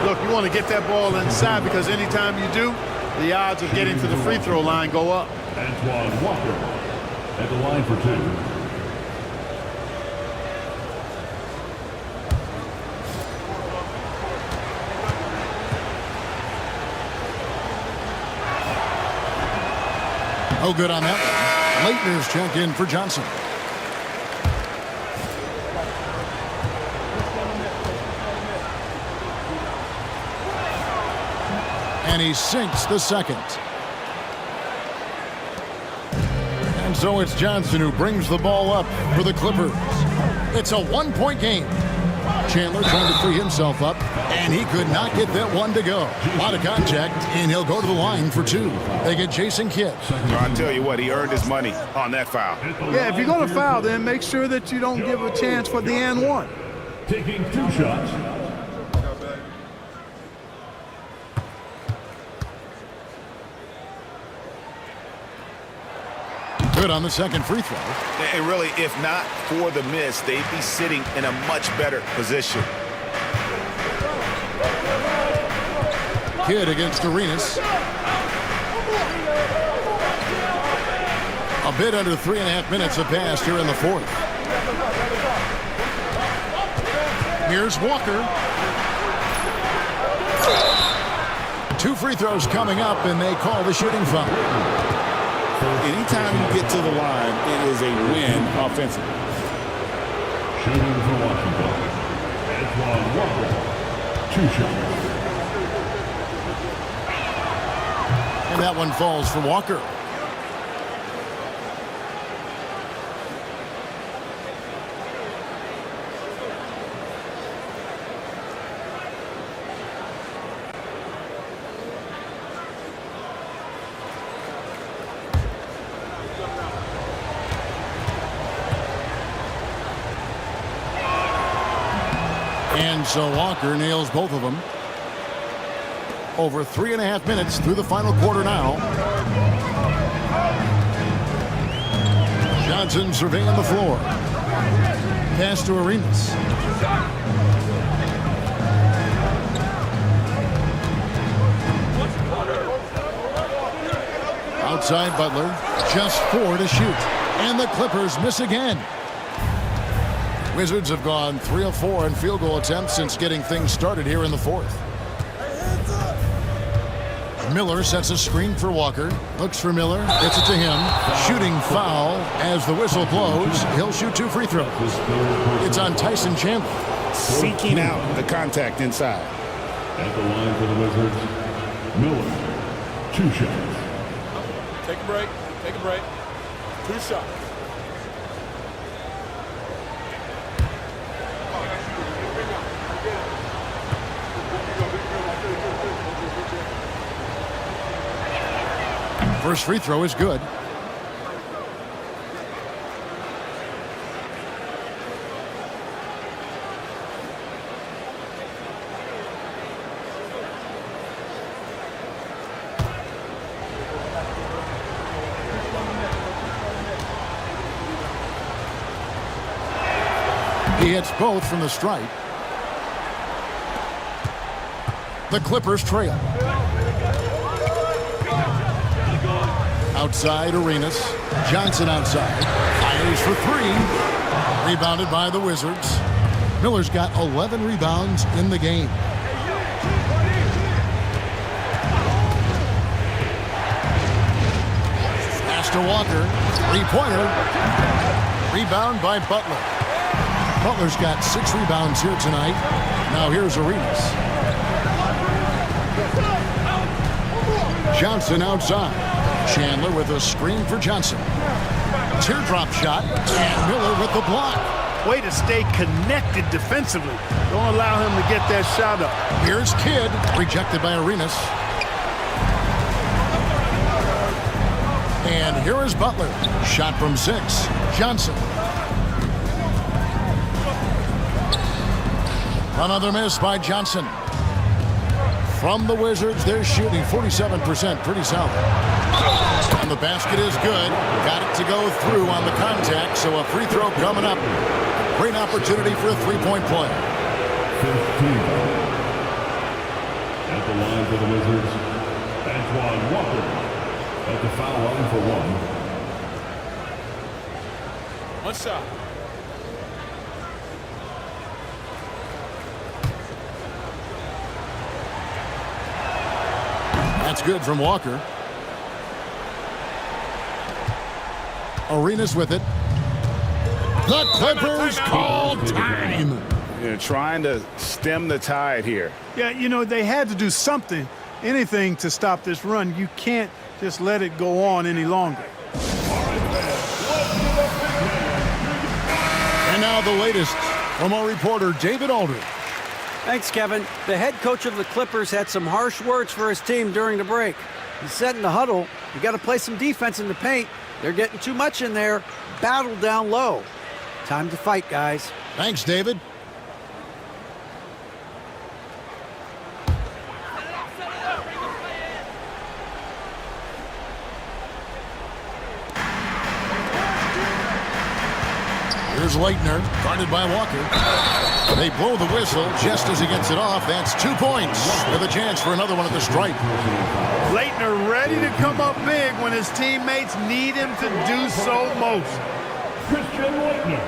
Look, you want to get that ball inside because anytime you do, the odds of getting to the free throw line go up. Antoine Walker at the line for 2. Oh, good on that one. Leitner's checked in for Johnson. And he sinks the second. And so it's Johnson who brings the ball up for the Clippers. It's a 1-point game. Chandler trying to free himself up, and he could not get that one to go. A lot of contact, and he'll go to the line for 2. They get Jason Kidd. I'll tell you what, he earned his money on that foul. Yeah, if you're going to foul, then make sure that you don't give a chance for the and one. Taking 2 shots. Good on the second free throw. And really, if not for the miss, they'd be sitting in a much better position. Kidd against Arenas. A bit under 3.5 minutes have passed here in the fourth. Here's Walker. 2 free throws coming up, and they call the shooting foul. Anytime you get to the line, it is a win offensively. Shooting for Washington, Antoine Walker. 2 shots. And that one falls for Walker. And so Walker nails both of them. Over 3.5 minutes through the final quarter now. Johnson surveying the floor. Pass to Arenas. Outside Butler. Just 4 to shoot. And the Clippers miss again. Wizards have gone 3 of 4 in field goal attempts since getting things started here in the fourth. Miller sets a screen for Walker. Looks for Miller. Gets it to him. Shooting foul as the whistle blows. He'll shoot 2 free throws. It's on Tyson Chandler. Seeking out the contact inside. At the line for the Wizards, Miller. 2 shots. Take a break. Take a break. 2 shots. First free throw is good. He hits both from the stripe. The Clippers trail. Outside Arenas. Johnson outside. Fires for 3. Rebounded by the Wizards. Miller's got 11 rebounds in the game. Pass to Walker. 3-pointer. Rebound by Butler. Butler's got 6 rebounds here tonight. Now here's Arenas. Johnson outside. Chandler with a screen for Johnson. Teardrop shot, and Miller with the block. Way to stay connected defensively. Don't allow him to get that shot up. Here's Kidd, rejected by Arenas. And here is Butler. Shot from 6. Johnson. Another miss by Johnson. From the Wizards, they're shooting 47%. Pretty solid. And the basket is good. Got it to go through on the contact, so a free throw coming up. Great opportunity for a 3-point play. 15. At the line for the Wizards, Antoine Walker. At the foul line for 1. 1 shot. That's good from Walker. Arenas with it. The Clippers call time. They're trying to stem the tide here. Yeah, you know, they had to do something, anything to stop this run. You can't just let it go on any longer. And now the latest from our reporter, David Aldridge. Thanks, Kevin. The head coach of the Clippers had some harsh words for his team during the break. He said in the huddle, you got to play some defense in the paint. They're getting too much in there. Battle down low. Time to fight, guys. Thanks, David. Here's Leitner, guarded by Walker. They blow the whistle just as he gets it off. That's 2 points with a chance for another one at the stripe. Leitner ready to come up big when his teammates need him to do so most. Christian Leitner.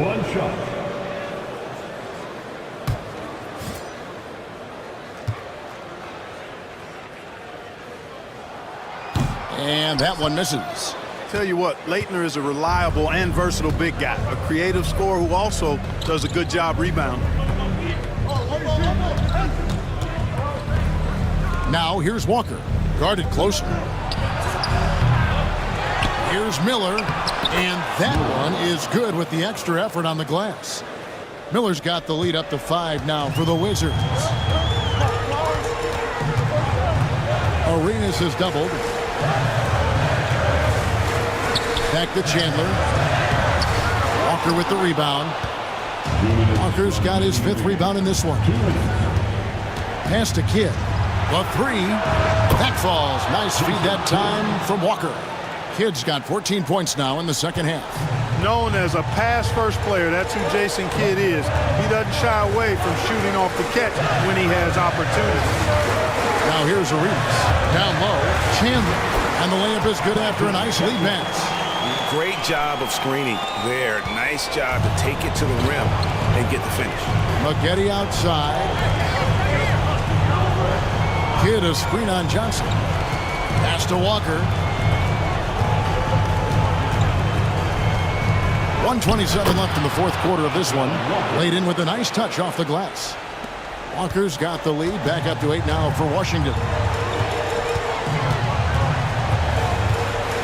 1 shot. And that one misses. Tell you what, Leitner is a reliable and versatile big guy, a creative scorer who also does a good job rebounding. Now here's Walker, guarded closer. Here's Miller, and that one is good with the extra effort on the glass. Miller's got the lead up to 5 now for the Wizards. Arenas has doubled. Back to Chandler. Walker with the rebound. Walker's got his 5th rebound in this one. Pass to Kidd. The 3. That falls. Nice feed that time from Walker. Kidd's got 14 points now in the second half. Known as a pass-first player, that's who Jason Kidd is. He doesn't shy away from shooting off the catch when he has opportunity. Now here's Arenas. Down low, Chandler. And the layup is good after a nice lead pass. Great job of screening there. Nice job to take it to the rim and get the finish. Maggette outside. Kidd a screen on Johnson. Pass to Walker. 1:27 left in the 4th quarter of this one. Laid in with a nice touch off the glass. Walker's got the lead. Back up to 8 now for Washington.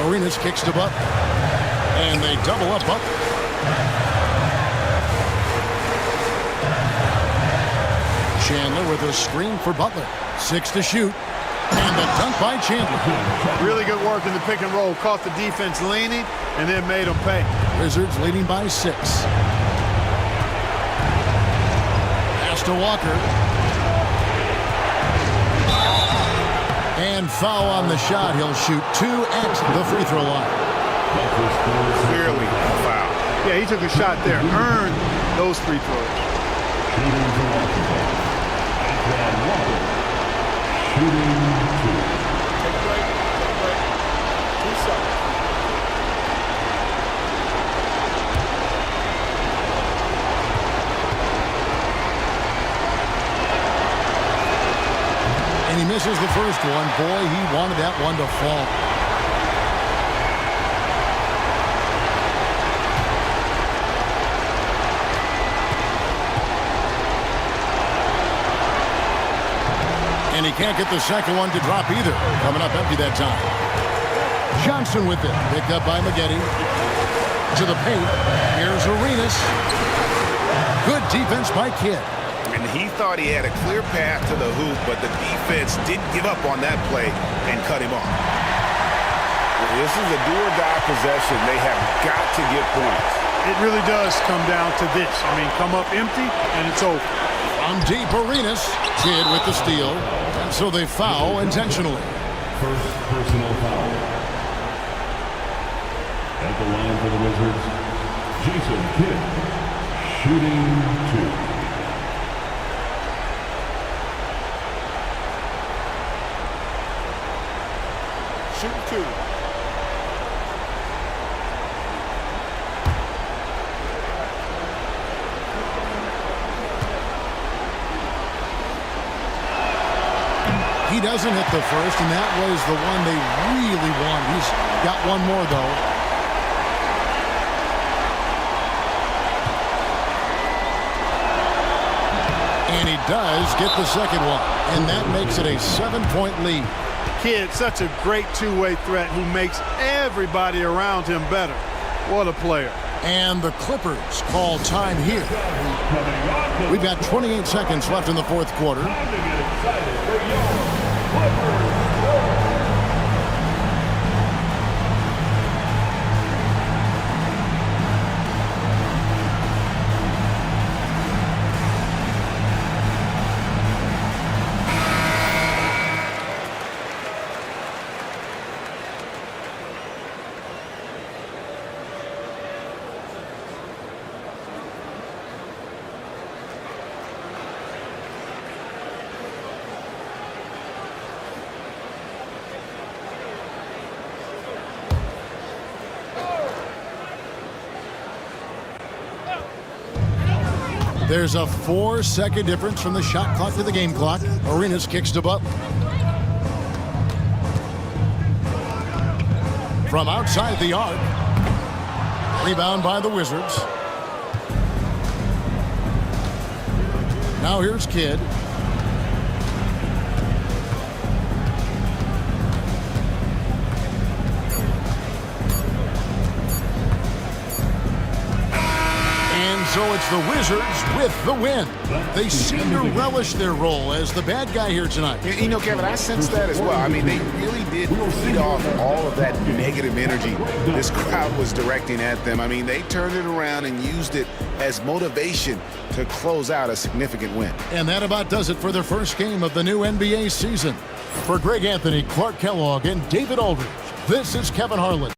Arenas kicks to Butler. And they double up Butler. Chandler with a screen for Butler. 6 to shoot. And the dunk by Chandler. Really good work in the pick and roll. Caught the defense leaning and then made them pay. Wizards leading by 6. Pass to Walker. And foul on the shot. He'll shoot 2 at the free throw line. Clearly a foul. Yeah, he took a shot there. Earned those free throws. And he misses the first one. Boy, he wanted that one to fall. And he can't get the second one to drop either. Coming up empty that time. Johnson with it. Picked up by Maggette. To the paint. Here's Arenas. Good defense by Kidd. And he thought he had a clear path to the hoop, but the defense didn't give up on that play and cut him off. This is a do-or-die possession. They have got to get points. It really does come down to this. I mean, come up empty and it's over. From deep, Arenas. Kidd with the steal. And so they foul intentionally. First personal foul. At the line for the Wizards, Jason Kidd, shooting 2. Shoot 2. He doesn't hit the first, and that was the one they really wanted. He's got one more, though. And he does get the second one, and that makes it a 7-point lead. Kidd, such a great two-way threat who makes everybody around him better. What a player. And the Clippers call time here. We've got 28 seconds left in the 4th quarter. There's a 4-second difference from the shot clock to the game clock. Arenas kicks to Butler. from outside the arc. Rebound by the Wizards. Now here's Kidd. And so it's the Wizards with the win. They seem to relish their role as the bad guy here tonight. You know, Kevin, I sense that as well. I mean, they really did feed off all of that negative energy this crowd was directing at them. I mean, they turned it around and used it as motivation to close out a significant win. And that about does it for the first game of the new NBA season. For Greg Anthony, Clark Kellogg, and David Aldridge, this is Kevin Harlan.